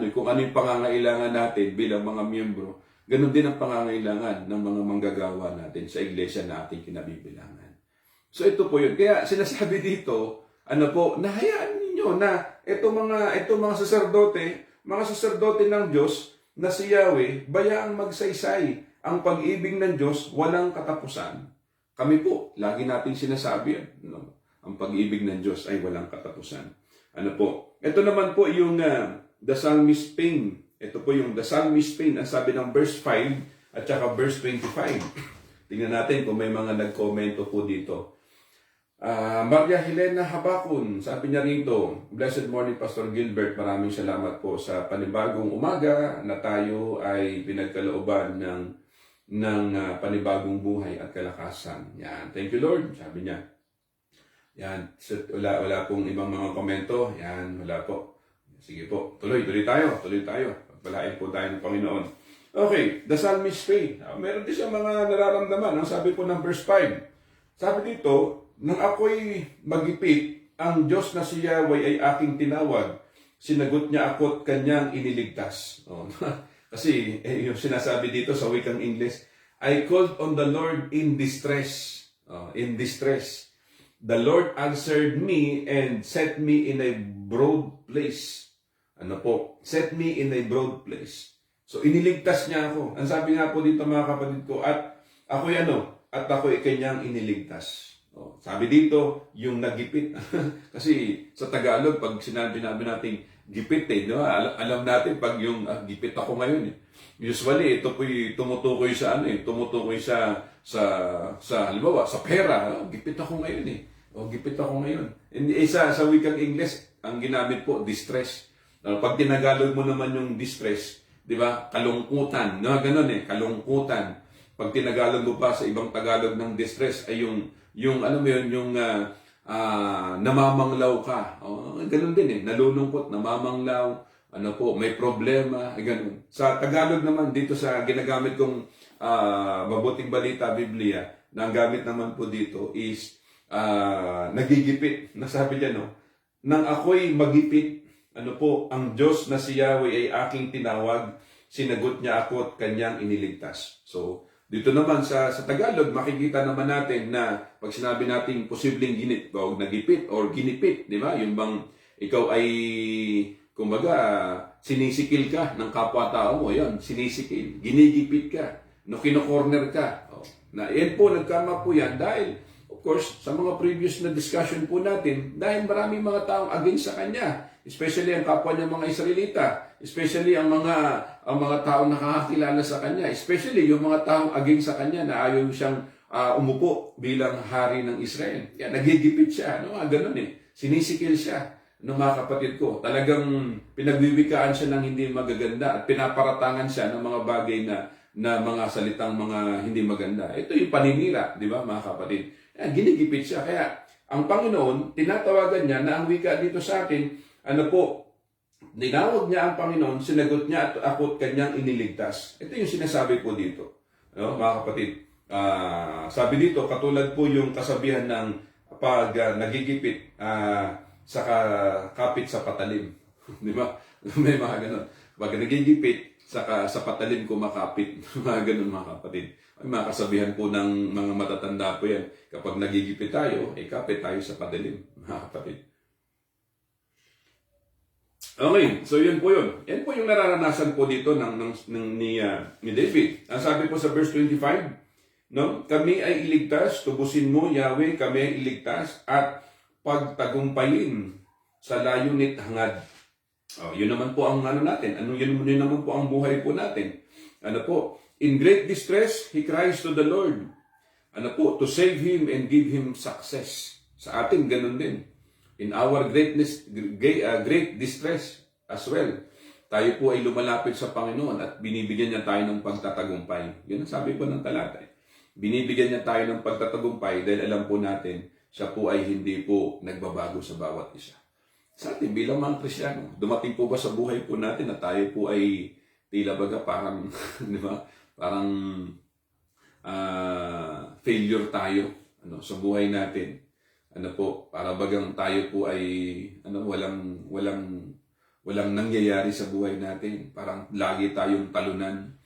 yung pangangailangan natin bilang mga miyembro, ganun din ang pangangailangan ng mga manggagawa natin sa iglesia na ating kinabibilangan. So ito po yun. Kaya sinasabi dito, nahayaan ninyo na ito mga saserdote ng Diyos na si Yahweh, bayaang magsaysay. Ang pag-ibig ng Diyos, walang katapusan. Kami po, lagi nating sinasabi yan. Ang pag-ibig ng Diyos ay walang katapusan. Ito naman po yung The Psalmist Pain. Ito po yung The Psalmist Pain. Ang sabi ng verse 5 at saka verse 25. Tingnan natin kung may mga nag-komento po dito. Maria Helena Habakun, sabi niya rito, Blessed morning, Pastor Gilbert. Maraming salamat po sa panibagong umaga na tayo ay pinagkalooban ng panibagong buhay at kalakasan. Yan. Thank you, Lord. Sabi niya. Yan. Wala pong ibang mga komento. Yan. Wala po. Sige po. Tuloy tayo. Pagpalain po tayo ng Panginoon. Okay. The Psalmist Pray. Meron din siya mga nararamdaman. Ang sabi po ng verse 5. Sabi dito, nang ako'y magipit, ang Diyos na si Yahweh ay aking tinawag. Sinagot niya ako at kanyang iniligtas. Kasi yung sinasabi dito sa wikang English, I called on the Lord in distress. In distress. The Lord answered me and set me in a broad place. Set me in a broad place. So iniligtas niya ako. Ang sabi nga po dito mga kapatid ko, at ako'y kanyang iniligtas. Sabi dito, yung nagipit. Kasi sa Tagalog, pag sinabi natin gipit di ba? Alam natin pag yung gipit ako ngayon Usually, ito po'y tumutukoy sa tumutukoy sa halimbawa, sa pera. Gipit ako ngayon gipit ako ngayon. Sa wikang English, ang ginamit po, distress. Pag tinagalog mo naman yung distress, di ba? Kalungkutan. Ganun kalungkutan. Pag tinagalog mo pa sa ibang Tagalog ng distress ay yung namamanglaw ka. Ganun din nalulungkot, namamanglaw, may problema, ganun. Sa Tagalog naman, dito sa ginagamit kong Mabuting Balita Biblia, na ang gamit naman po dito is nagigipit. Nasabi niya, nang ako'y magipit, ang Diyos na si Yahweh ay aking tinawag, sinagot niya ako at kanyang iniligtas. So, dito naman sa Tagalog, makikita naman natin na pag sinabi natin posibleng nagipit or ginipit, di ba? Yung bang ikaw ay, kumbaga, sinisikil ka ng kapwa-tao mo, yun, sinisikil, ginigipit ka, kino-corner ka. Yan po, nagkama po yan dahil, of course, sa mga previous na discussion po natin, dahil maraming mga taong against sa kanya, especially ang kapwa niya mga Israelita, especially ang mga taong nakakakilala sa kanya, especially yung mga taong against sa kanya na ayaw siyang umupo bilang hari ng Israel. Yan, nagigipit siya, ganun sinisikil siya ng mga kapatid ko. Talagang pinagwiwikaan siya ng hindi magaganda at pinaparatangan siya ng mga bagay na mga salitang mga hindi maganda. Ito yung paninira, di ba mga kapatid? Yan, ginigipit siya. Kaya ang Panginoon, tinatawagan niya na ang wika dito sa atin, dinawag niya ang Panginoon, sinagot niya at ako at kanyang iniligtas. Ito yung sinasabi po dito. Mga kapatid, sabi dito, katulad po yung kasabihan ng pag nagigipit sa kapit sa patalim. Di ba? May mga ganun. Pag nagigipit saka sa patalim kumakapit. Mga ganun mga kapatid. Ay, mga kasabihan po ng mga matatanda po yan. Kapag nagigipit tayo, kapit tayo sa patalim, mga kapatid. Okay, so yun po yun. Yan po yung nararanasan po dito ni David. Ang sabi po sa verse 25, no? Kami ay iligtas, tubusin mo, Yahweh, kami ay iligtas, at pagtagumpayin sa layunit hangad. Yun naman po ang natin. Yun naman po ang buhay po natin. In great distress, he cries to the Lord. To save him and give him success. Sa atin, ganun din. In our great distress as well, tayo po ay lumalapit sa Panginoon at binibigyan niya tayo ng pagtatagumpay. Yun ang sabi po ng talata. Binibigyan niya tayo ng pagtatagumpay dahil alam po natin, siya po ay hindi po nagbabago sa bawat isa. Sa atin, bilang mga Kristiyano, dumating po ba sa buhay po natin na tayo po ay tila baga parang, di ba? Parang failure tayo sa buhay natin. Para bagang tayo po ay walang nangyayari sa buhay natin. Parang lagi tayong talunan.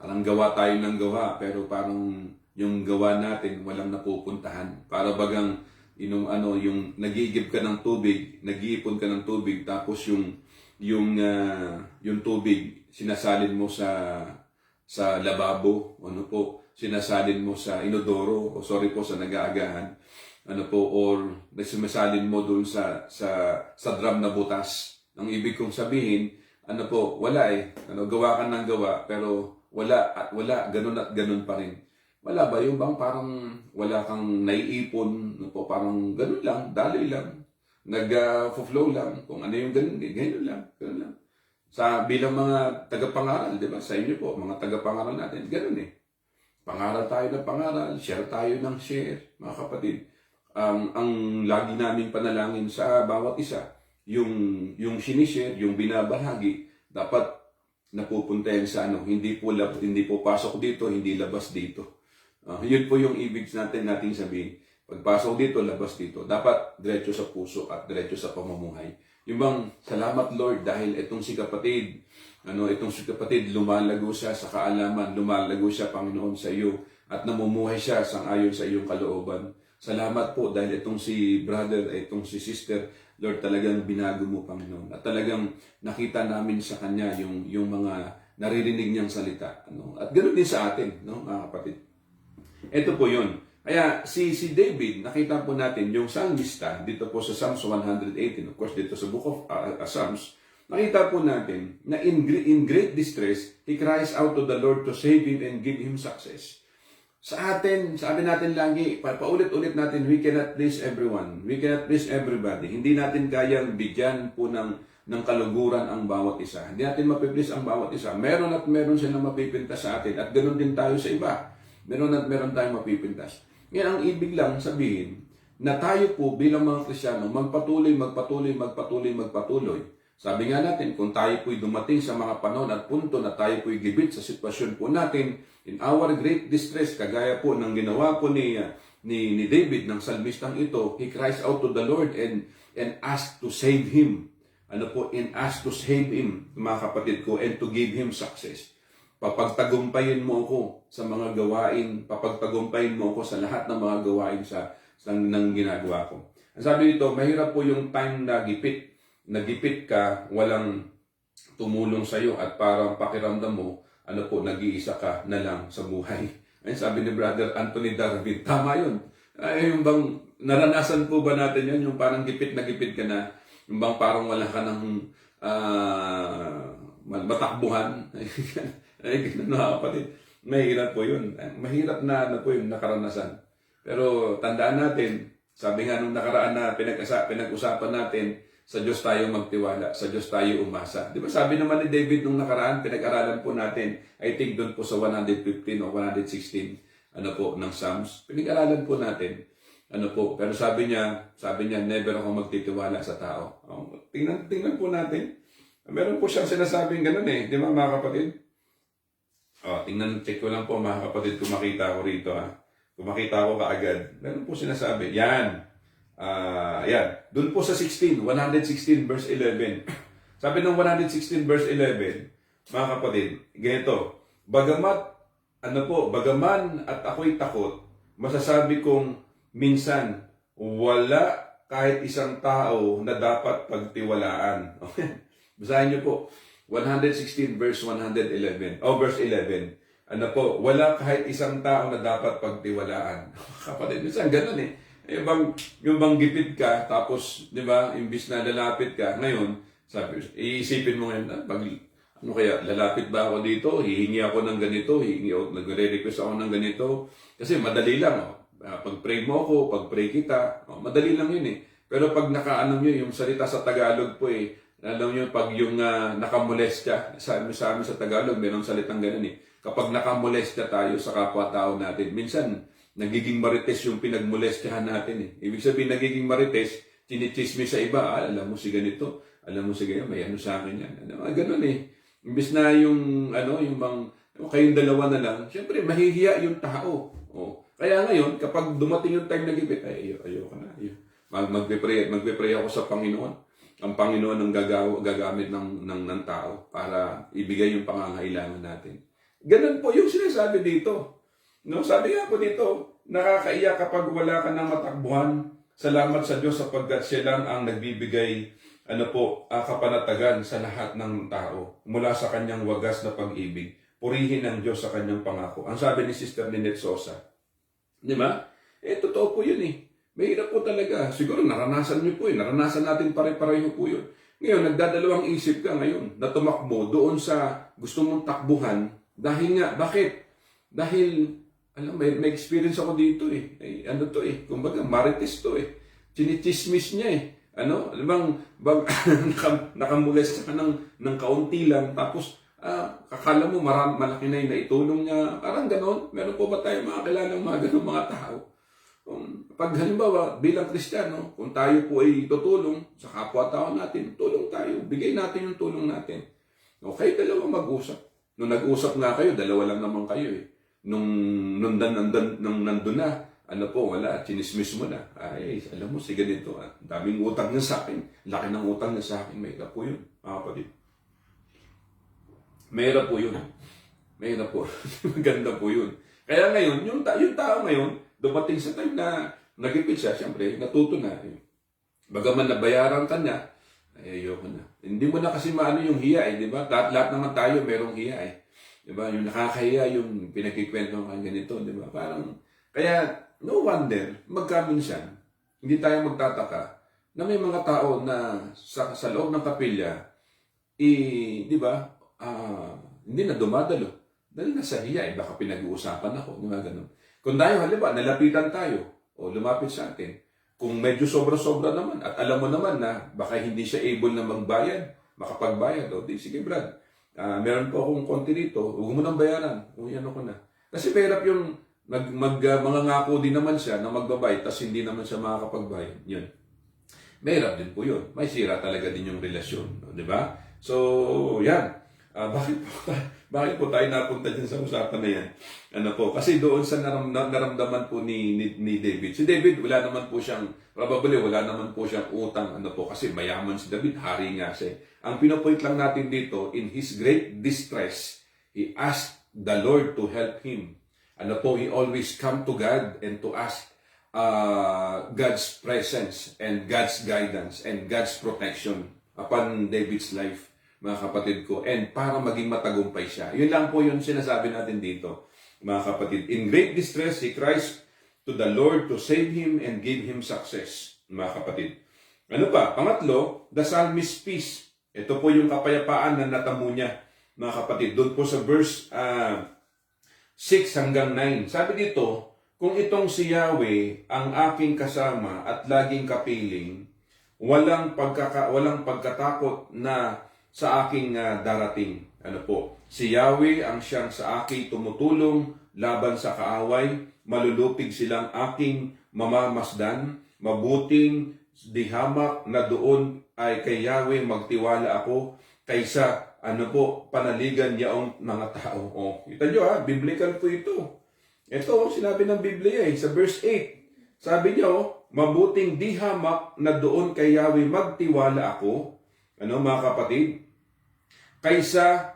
Parang gawa tayo ng gawa, pero parang yung gawa natin walang napupuntahan. Para bagang yung nagigib ka ng tubig, nag-iipon ka ng tubig, tapos yung tubig sinasalin mo sa lababo, sinasalin mo sa inodoro, sa nag-aagahan, or sumasalin mo doon sa drum na butas. Ang ibig kong sabihin, wala gawa ka ng gawa, pero wala at wala, ganun at ganun pa rin. Wala ba yung bang parang wala kang naiipon, parang ganun lang, daloy lang, nag-flow lang, kung ano yung ganun lang. Sa bilang mga tagapangaral, di ba? Sa inyo po, mga tagapangaral natin, ganun Pangaral tayo ng pangaral, share tayo ng share, mga kapatid. Ang lagi naming panalangin sa bawat isa, yung sinishare, yung binabahagi, dapat napupunta yan sa hindi po pasok dito, hindi labas dito. Yun po yung ibig natin sabihin. Pagpasok dito, labas dito. Dapat diretso sa puso at diretso sa pamumuhay. Yung bang, salamat Lord dahil itong si kapatid lumalago siya sa kaalaman, lumalago siya Panginoon sa iyo at namumuhay siya ayon sa iyong kalooban. Salamat po dahil itong si brother, itong si sister, Lord, talagang binago mo, Panginoon. At talagang nakita namin sa kanya yung mga naririnig niyang salita. At ganoon din sa atin, mga kapatid. Ito po yun. Kaya si David, nakita po natin yung psalmista, dito po sa Psalms 118, of course dito sa book of Psalms, nakita po natin na in great distress, he cries out to the Lord to save him and give him success. Sa atin, sabi natin lagi, paulit-ulit natin, we cannot please everyone. We cannot please everybody. Hindi natin kayang bigyan po ng kaluguran ang bawat isa. Hindi natin mapiplease ang bawat isa. Meron at meron silang mapipintas sa atin. At ganoon din tayo sa iba. Meron at meron tayong mapipintas. Yan ang ibig lang sabihin na tayo po bilang mga Kristiyano, magpatuloy. Sabi nga natin, kung tayo po'y dumating sa mga panahon at punto na tayo po'y gibit sa sitwasyon po natin, in our great distress, kagaya po ng ginawa po ni David ng salmistang ito, he cries out to the Lord and asks to save him. And ask to save him, mga kapatid ko, and to give him success. Papagtagumpayin mo ako sa mga gawain, papagtagumpayin mo ako sa lahat ng mga gawain ng ginagawa ko. Ang sabi dito, mahirap po yung time na nagipit ka, walang tumulong sa iyo at parang pakiramdam mo, nag-iisa ka na lang sa buhay. Ayun, sabi ni Brother Anthony Darwin, tama yun. Yung bang, naranasan po ba natin yun? Yung parang gipit ka na, yung bang parang wala ka ng matakbuhan. Ay, kapatid. Mahirap po yun. Mahirap na po yung nakaranasan. Pero tandaan natin, sabi nga nung nakaraan na pinag-usapan natin, sa Diyos tayo magtiwala, sa Diyos tayo umasa. Di ba sabi naman ni David nung nakaraan, pinag-aralan po natin, I think doon po sa 115 o 116, ng Psalms. Pinag-aralan po natin, pero sabi niya, never ako magtitiwala sa tao. Tingnan po natin. Meron po siyang sinasabing ganun di ba mga kapatid? Check ko lang po mga kapatid kung makita ko rito Kung makita ko kaagad. Meron po sinasabi, yan. Doon po sa 116 verse 11. Sabi ng 116 verse 11, mga kapatid, ganito, bagaman at ako'y takot, masasabi kong minsan, wala kahit isang tao na dapat pagtiwalaan. Basahin niyo po, 116 verse 111, verse 11. Wala kahit isang tao na dapat pagtiwalaan. Kapatid, minsan ganun eh. Yung bang gipit ka, tapos, di ba, imbis na lalapit ka, ngayon, sabi, iisipin mo ngayon, lalapit ba ako dito? Hihingi ako ng ganito, nagre-request ako ng ganito. Kasi madali lang, pag-pray mo ako, pag-pray kita, madali lang yun eh. Pero pag nakaano nyo, yung salita sa Tagalog po eh, alam nyo, pag yung nakamolestya, sa amin sa Tagalog, mayroong salitang ganun eh. Kapag nakamolestya tayo sa kapwa-tao natin, minsan, nagiging marites yung pinagmolestyahan natin eh. Ibig sabihin, nagiging marites, chinichismis sa iba, alam mo si ganito, alam mo si ganito, may ano sa akin yan. Ganun eh. Imbis na yung kayong dalawa na lang, syempre, mahihiya yung tao. Kaya ngayon, kapag dumating yung time na gipit, ayoko na. Magpe-pray ako sa Panginoon. Ang Panginoon ang gagamit ng tao para ibigay yung pangangailangan natin. Ganun po yung sinasabi dito. No, sabi nga po dito, nakakaiyak kapag wala ka ng matakbuhan. Salamat sa Diyos sapagkat siya lang ang nagbibigay kapanatagan sa lahat ng tao mula sa kanyang wagas na pag-ibig. Purihin ang Diyos sa kanyang pangako. Ang sabi ni Sister Lynette Sosa. Di ba? Totoo po yun eh. Mahirap po talaga. Siguro naranasan niyo po eh. Naranasan natin pare-pareho po yun. Ngayon, nagdadalawang isip ka ngayon na tumakbo doon sa gusto mong takbuhan. Dahil nga, bakit? Dahil may experience ako dito eh. Kumbaga, marites to eh. Chinichismis niya eh. Nakamules ka ng kaunti lang, tapos, kakala mo malaki na yung naitulong niya. Parang ganon. Meron po ba tayo mga kilalang mga ganon mga tao? Pag halimbawa, bilang Kristiyano, kung tayo po ay tutulong sa kapwa-tao natin, tulong tayo. Bigay natin yung tulong natin. Okay, dalawa mag-usap. Nung nag-usap nga kayo, dalawa lang naman kayo eh. Nung nandun na, wala, chinismis mo na. Alam mo, si ganito, daming utang niya sa akin. Laki ng utang niya sa akin. Mahirap po yun, mga kapatid. Mahirap po yun. Mahirap po. Maganda po yun. Kaya ngayon, yung tao ngayon, dumating sa time na nagipit siya, siyempre, natuto na. Bagaman nabayaran ka niya, ayoko na. Hindi mo na kasi maano yung hiya eh, di ba? Lahat naman tayo merong hiya eh. Di ba? Yung nakakahiya, yung pinagkikwento ng ganito, di ba? Parang, kaya, no wonder, magkaminsan, hindi tayo magtataka na may mga tao na sa loob ng kapilya, di ba, hindi na dumadalo. Dahil nasa hiya, baka pinag-uusapan ako, di ba ganun? Kung tayo, halimbawa, nalapitan tayo, o lumapit sa atin, kung medyo sobra-sobra naman, at alam mo naman na baka hindi siya able na makapagbayad, di sige Brad, meron po akong konti dito, huwag mo nang bayaran, ano ko na. Kasi mahirap yung mga ngako din naman siya na magbabayad, tas hindi naman siya makakapagbayad. Yun. Mahirap din po yun. May sira talaga din yung relasyon, di ba? So, yan. Bakit po tayo napunta dyan sa usapan na yan? Kasi doon sa naramdaman po ni David. Si David, wala naman po siyang utang, kasi mayaman si David, hari nga siya. Ang pinopoint lang natin dito, in his great distress, he asked the Lord to help him. He always come to God and to ask God's presence and God's guidance and God's protection upon David's life, mga kapatid ko, and para maging matagumpay siya. Yun lang po yung sinasabi natin dito, mga kapatid. In great distress, he cries to the Lord to save him and give him success, mga kapatid. Pangatlo, the psalmist's peace. Ito po yung kapayapaan na natamo niya, mga kapatid. Doon po sa verse 6 hanggang 9. Sabi dito, kung itong si Yahweh ang aking kasama at laging kapiling, walang pagkatakot na sa aking darating. Si Yahweh ang siyang sa akin tumutulong laban sa kaaway, malulupig silang aking mamamasdan, mabuting dihamak na doon ay kay Yahweh magtiwala ako kaysa panaligan niyaong mga tao. Kita nyo biblical po ito. Ito, sinabi ng Biblia sa verse 8. Sabi niya, mabuting dihamak na doon kay Yahweh magtiwala ako, mga kapatid, kaysa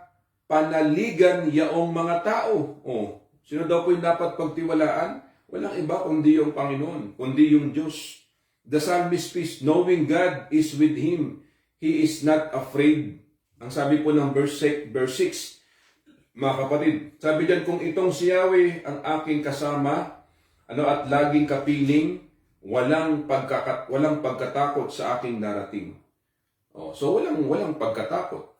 panaligan yaong mga tao. Oh, sino daw po yung dapat pagtiwalaan? Walang iba kundi yung Panginoon, kundi yung Diyos. The psalmist speaks, knowing God is with him, he is not afraid. Ang sabi po ng verse 6, mga kapatid, sabi diyan, kung itong si Yahweh ang aking kasama, at laging kapiling, walang pagkatakot sa aking darating. Oh, so walang pagkatakot.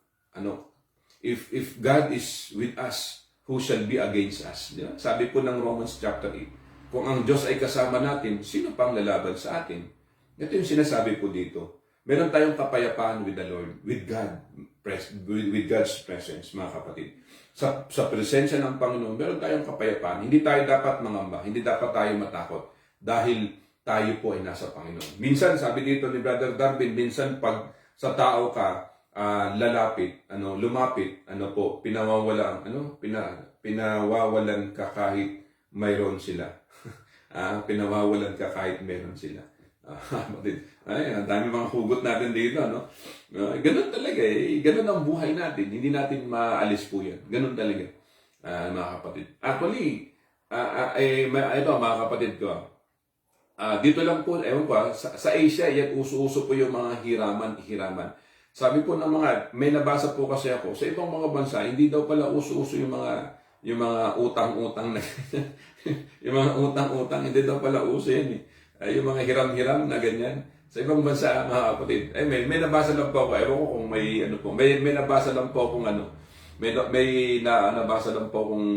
If God is with us, who shall be against us? Diba? Sabi po ng Romans chapter 8, kung ang Diyos ay kasama natin, sino pang lalaban sa atin? Ito yung sinasabi po dito. Meron tayong kapayapaan with the Lord, with God, with God's presence, mga kapatid. Sa presensya ng Panginoon, meron tayong kapayapaan. Hindi tayo dapat mangamba, hindi dapat tayo matakot dahil tayo po ay nasa Panginoon. Minsan, sabi dito ni Brother Darwin, minsan pag sa tao ka lumapit, pinawawalan ka kahit mayroon sila. Pinawawalan ka kahit mayroon sila. Ang dami mga hugot natin dito, ganun talaga ganun ang buhay natin. Hindi natin maalis po yan. Ganun talaga, mga kapatid. Actually, ito mga kapatid ko, dito lang po, sa Asia, yan uso-uso po yung mga hiraman. Sabi po ng may nabasa po kasi ako, sa ibang mga bansa, hindi daw pala uso-uso yung mga utang-utang na yung mga utang-utang, hindi daw pala uso yan yung mga hiram-hiram na ganyan. Sa ibang bansa, mga kapatid, may nabasa lang po ako, ewan ko kung may nabasa lang po akong nabasa lang po akong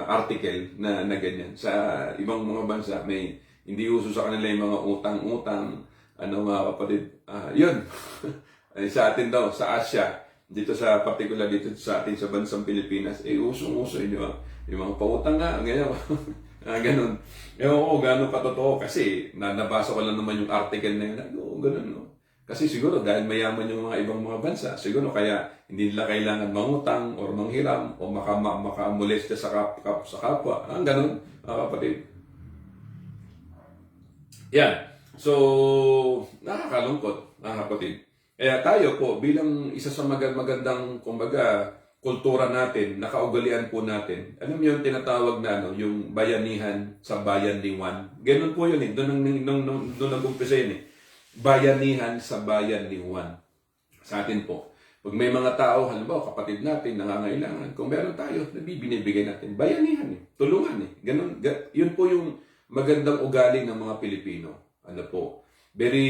article na ganyan. Sa ibang mga bansa, hindi uso sa kanila yung mga utang-utang, mga kapatid. Yun. Sa atin daw, sa Asia, particular dito sa atin, sa bansang Pilipinas, usong-uso yung mga pautang nga, ganyan. Ganun. Ewan ko gano'n katotoo kasi nabasa ko lang naman yung article na yun. Ganun. Kasi siguro dahil mayaman yung mga ibang mga bansa, siguro kaya hindi nila kailangan mangutang or manghiram o makamolesta sa kapwa. Ganun, mga kapatid. Yan. So, nakakalungkot, mga kapatid. Kaya tayo po, bilang isa sa magandang, kumbaga, kultura natin, nakaugalian po natin. Alam mo yung tinatawag na yung bayanihan sa bayan ni Juan. Ganun po yun Doon nag-umpisa yun Bayanihan sa bayan ni Juan. Sa atin po. Pag may mga tao, halimbawa kapatid natin, nangangailangan, kung meron tayo, binibigay natin. Bayanihan tulungan Ganun, yun po yung magandang ugali ng mga Pilipino. Very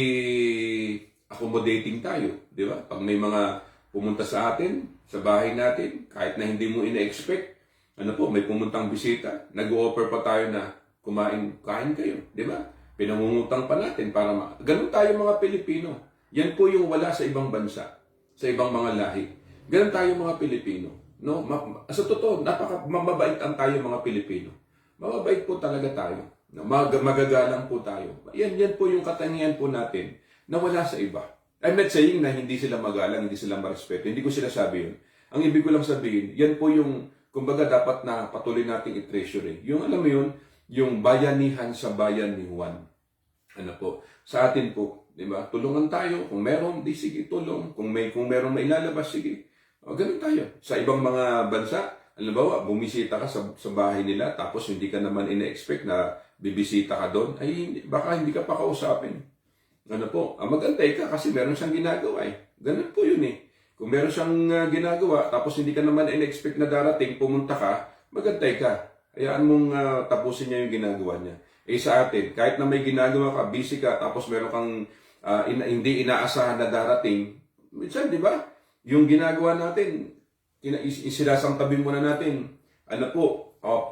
accommodating tayo. Di ba? Pag may mga pumunta sa atin, sa bahay natin, kahit na hindi mo ina-expect, may pumuntang bisita, nag-o-offer pa tayo na kain kayo, di ba? Pinangungutang pa natin para ganun tayo mga Pilipino. Yan po yung wala sa ibang bansa, sa ibang mga lahi. Ganun tayo mga Pilipino. Sa totoo, mababait ang tayo mga Pilipino. Mababait po talaga tayo. Magagalang po tayo. Yan po yung katangian po natin na wala sa iba. I'm not saying na hindi sila magalang, hindi sila marespeto. Hindi ko sila sabi yun. Ang ibig ko lang sabihin, yan po yung, kumbaga dapat na patuloy nating i-treasure. Yung alam mo yun, yung bayanihan sa bayan ni Juan. Sa atin po, di ba? Tulungan tayo. Kung meron, di sige, tulong. Kung meron na ilalabas, sige. Ganun tayo. Sa ibang mga bansa, halimbawa, bumisita ka sa bahay nila, tapos hindi ka naman ina-expect na bibisita ka doon, ay baka hindi ka pa kausapin. Magantay ka kasi meron siyang ginagawa Ganun po yun Kung meron siyang ginagawa, tapos hindi ka naman in-expect na darating, pumunta ka, magantay ka. Hayaan mong tapusin niya yung ginagawa niya. Sa atin, kahit na may ginagawa ka, busy ka, tapos meron kang hindi inaasahan na darating, minsan, di ba? Yung ginagawa natin, sinasangtabi muna natin.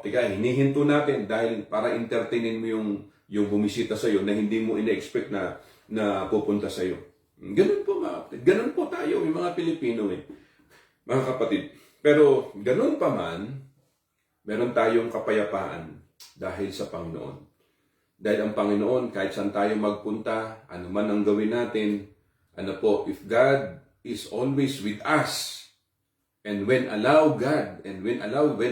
Hinihinto natin dahil para entertainin mo yung bumisita sa'yo na hindi mo ina-expect na pupunta sa iyo. Ganun po ganun po tayo, yung mga Pilipino mga kapatid. Pero ganun pa man, meron tayong kapayapaan dahil sa Panginoon. Dahil ang Panginoon, kahit saan tayo magpunta, ano man ang gawin natin, if God is always with us, and when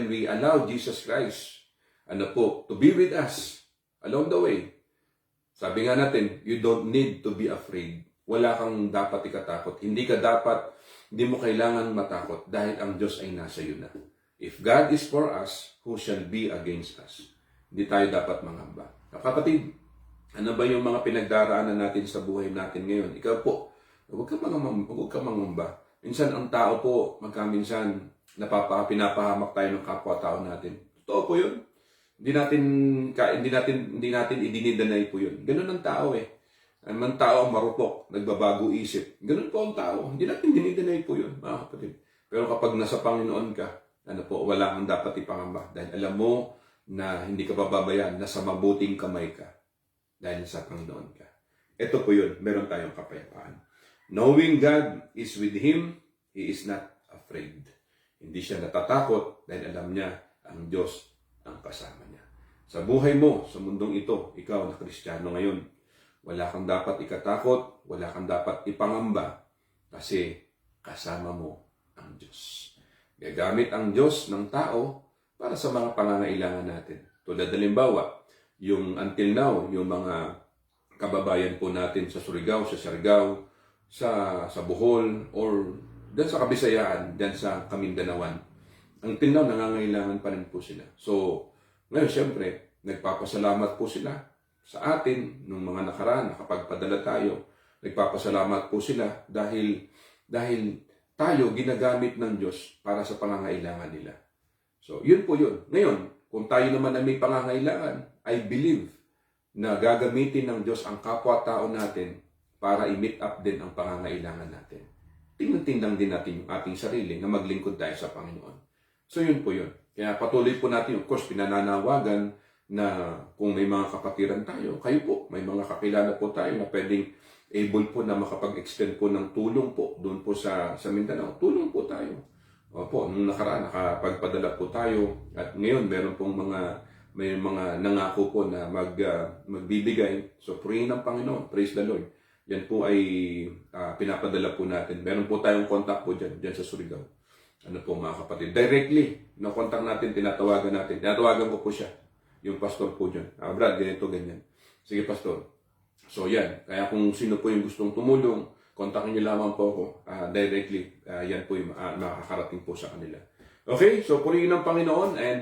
we allow Jesus Christ, to be with us along the way, sabi nga natin, you don't need to be afraid. Wala kang dapat ikatakot. Hindi ka dapat Hindi mo kailangan matakot dahil ang Diyos ay nasa iyo na. If God is for us, who shall be against us? Hindi tayo dapat mangamba. Kapatid, ano ba yung mga pinagdaraanan natin sa buhay natin ngayon? Ikaw po, huwag ka mangamba. Minsan ang tao po, magkaminsan, pinapahamak tayo ng kapwa-tao natin. Totoo po yun. Hindi natin idinidanay po yun. Ganun ang tao eh. Ang tao ang marupok, nagbabago isip. Ganun po ang tao. Hindi natin dinidanay po yun, mga kapatid. Pero kapag nasa Panginoon ka, wala kang dapat ipangamba. Dahil alam mo na hindi ka bababayan, nasa mabuting kamay ka. Dahil sa Panginoon ka. Ito po yun, meron tayong kapayapaan. Knowing God is with him, he is not afraid. Hindi siya natatakot dahil alam niya ang Diyos ang kasama niya. Sa buhay mo, sa mundong ito, ikaw na Kristiyano ngayon, wala kang dapat ikatakot, wala kang dapat ipangamba kasi kasama mo ang Diyos. Gagamit ang Diyos ng tao para sa mga pangangailangan natin. Tulad halimbawa, yung until now, yung mga kababayan po natin sa Surigao, sa Siargao, sa Bohol, or dyan sa Kabisayaan, dyan sa Kamindanawan. Until now, nangangailangan pa rin po sila. So, ngayon, siyempre, nagpapasalamat po sila sa atin nung mga nakaraan, nakapagpadala tayo. Nagpapasalamat po sila dahil tayo ginagamit ng Diyos para sa pangangailangan nila. So, yun po yun. Ngayon, kung tayo naman ay may pangangailangan, I believe na gagamitin ng Diyos ang kapwa-tao natin para i-meet up din ang pangangailangan natin. Tingnan din natin yung ating sarili na maglingkod tayo sa Panginoon. So, yun po yun. Kaya patuloy po natin, of course, pinananawagan na kung may mga kapatiran tayo, kayo po, may mga kakilala po tayo na pwedeng able po na makapag-extend po ng tulong po doon po sa Mindanao. Tulong po tayo. Opo, nung nakaraan, nakapagpadala po tayo at ngayon meron pong may mga nangako po na magbibigay. So, pray ng Panginoon. Praise the Lord. Yan po ay pinapadala po natin. Meron po tayong contact po dyan sa Surigao. Ano po mga kapatid? Directly, na-contact natin, tinatawagan natin. Tinatawagan ko po siya. Yung pastor po dyan. Brad, ganito, ganyan. Sige, pastor. So, yan. Kaya kung sino po yung gustong tumulong, kontakin niyo lamang po ako directly. Yan po yung makakarating po sa kanila. Okay? So, purihin ng Panginoon and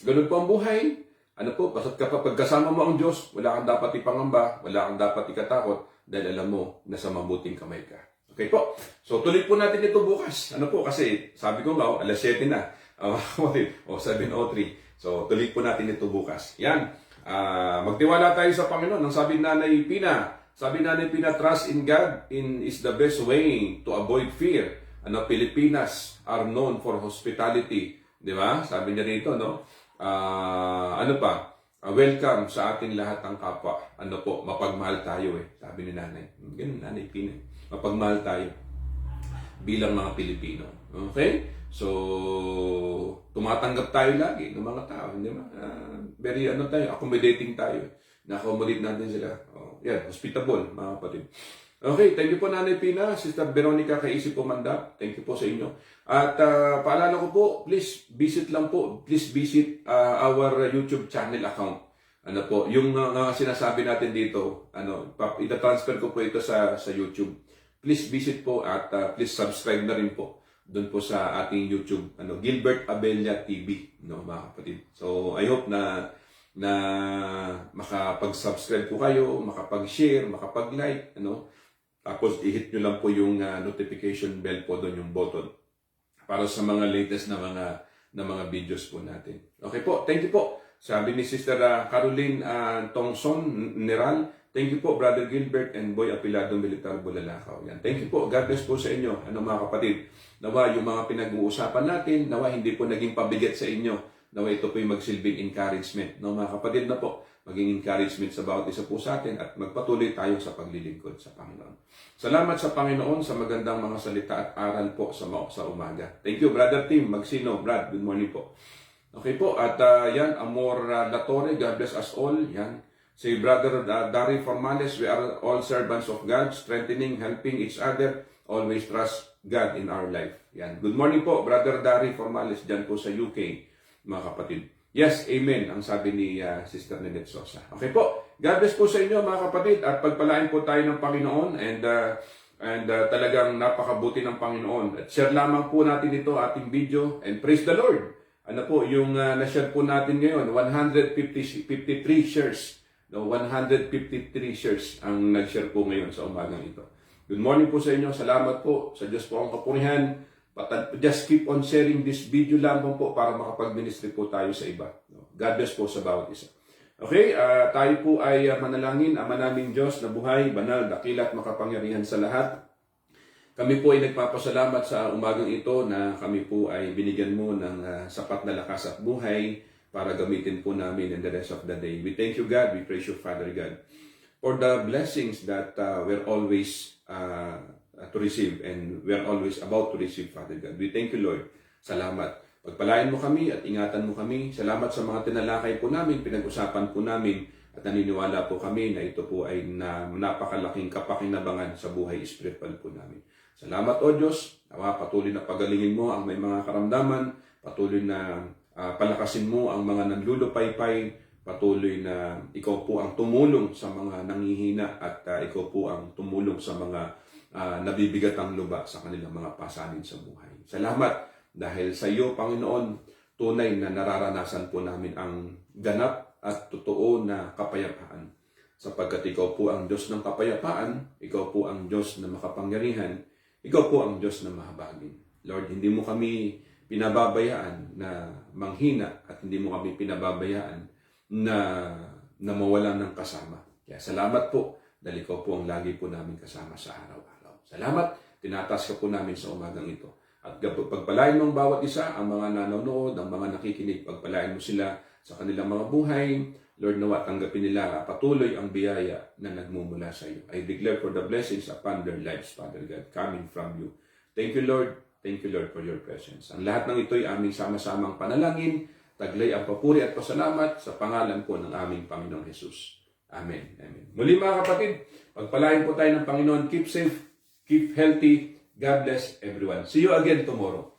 ganun po ang buhay. Ano po? Basta't kapag kasama mo ang Diyos, wala kang dapat ipangamba, wala kang dapat ikatakot dahil alam mo na sa mabuting kamay ka. Okay po? So, tuloy po natin ito bukas. Ano po? Kasi, sabi ko nga, alas 7 na. 7:03. So, tuloy po natin ito bukas. Yan. Magtiwala tayo sa Panginoon. Ang sabi Nanay Pina, trust in God is the best way to avoid fear. Pilipinas are known for hospitality. Di ba? Sabi niya dito, no? Welcome sa ating lahat ng kapwa. Mapagmahal tayo eh. Sabi ni Nanay. Ganun, Nanay Pina. Mapagmahal tayo bilang mga Pilipino. Okay? So, tumatanggap tayo lagi ng mga tao, hindi ba? Very accommodating tayo. Na-accommodate natin sila. Hospitable, mga kapatid. Okay, thank you po Nanay Pina, Sister Veronica Kaisip Umandap. Thank you po sa inyo. At paalala ko po, please visit our YouTube channel account. Yung sinasabi natin dito, ita-transfer ko po ito sa YouTube. Please visit po at please subscribe na rin po doon po sa ating YouTube, Gilbert Abella TV, mga kapatid. So, I hope na makapag-subscribe po kayo, makapag-share, makapag-like, tapos i-hit nyo lang po yung notification bell po doon, yung button, para sa mga latest na mga videos po natin. Okay po, thank you po. Sabi ni Sister Caroline Tongson Neral, thank you po, Brother Gilbert and Boy Apilado Militar Bulalakaw. Yan. Thank you po. God bless po sa inyo. Mga kapatid, nawa yung mga pinag-uusapan natin, nawa hindi po naging pabigat sa inyo. Nawa ito po yung magsilbing encouragement. Mga kapatid na po, maging encouragement sa bawat isa po sa atin at magpatuloy tayo sa paglilingkod sa Panginoon. Salamat sa Panginoon sa magandang mga salita at aral po sa umaga. Thank you, Brother Tim Magsino. Brad, good morning po. Okay po, at yan, Amor Latore, God bless us all. Yan. Si Brother Dari Formales, we are all servants of God, strengthening, helping each other, always trust God in our life. Yan. Good morning po, Brother Dari Formales, dyan po sa UK, mga kapatid. Yes, amen, ang sabi ni Sister Nenet Sosa. Okay po, God bless po sa inyo, mga kapatid, at pagpalain po tayo ng Panginoon, and And talagang napakabuti ng Panginoon. At share lamang po natin ito ating video and praise the Lord. Ano po, yung na-share po natin ngayon, 153 shares. No, 153 shares ang nag-share po ngayon sa umagang ito. Good morning po sa inyo. Salamat po. Sa Diyos po ang kapurihan. Just keep on sharing this video lamang po para makapag-ministry po tayo sa iba. God bless po sa bawat isa. Okay, tayo po ay manalangin. Ama naming Diyos na buhay, banal, dakila at makapangyarihan sa lahat. Kami po ay nagpapasalamat sa umagang ito na kami po ay binigyan mo ng sapat na lakas at buhay para gamitin po namin in the rest of the day. We thank you, God. We praise you, Father God, for the blessings that we're always to receive and we're always about to receive, Father God. We thank you, Lord. Salamat. Pagpalain mo kami at ingatan mo kami. Salamat sa mga tinalakay po namin, pinag-usapan po namin at naniniwala po kami na ito po ay napakalaking kapakinabangan sa buhay spiritual po namin. Salamat o Diyos, patuloy na pagalingin mo ang may mga karamdaman, patuloy na palakasin mo ang mga nanlulupaypay, patuloy na ikaw po ang tumulong sa mga nanghihina at ikaw po ang tumulong sa mga nabibigatang luba sa kanilang mga pasanin sa buhay. Salamat dahil sa iyo, Panginoon, tunay na nararanasan po namin ang ganap at totoo na kapayapaan. Sapagkat ikaw po ang Diyos ng kapayapaan, ikaw po ang Diyos na makapangyarihan, ikaw po ang Diyos na mahabagin. Lord, hindi mo kami pinababayaan na manghina at hindi mo kami pinababayaan na mawalan ng kasama. Kaya salamat po dahil ikaw po ang lagi po namin kasama sa araw-araw. Salamat, tinatas ka po namin sa umagang ito. At pagpalain mo ang bawat isa, ang mga nanonood, ang mga nakikinig, pagpalain mo sila sa kanilang mga buhay. Lord, nawa tanggapin nila patuloy ang biyaya na nagmumula sa iyo. I declare for the blessings upon their lives, Father God, coming from you. Thank you, Lord. Thank you, Lord, for your presence. Ang lahat ng ito ay aming sama-samang panalangin. Taglay ang papuri at pasalamat sa pangalan po ng aming Panginoong Jesus. Amen. Amen. Muli mga kapatid, pagpalain po tayo ng Panginoon. Keep safe, keep healthy. God bless everyone. See you again tomorrow.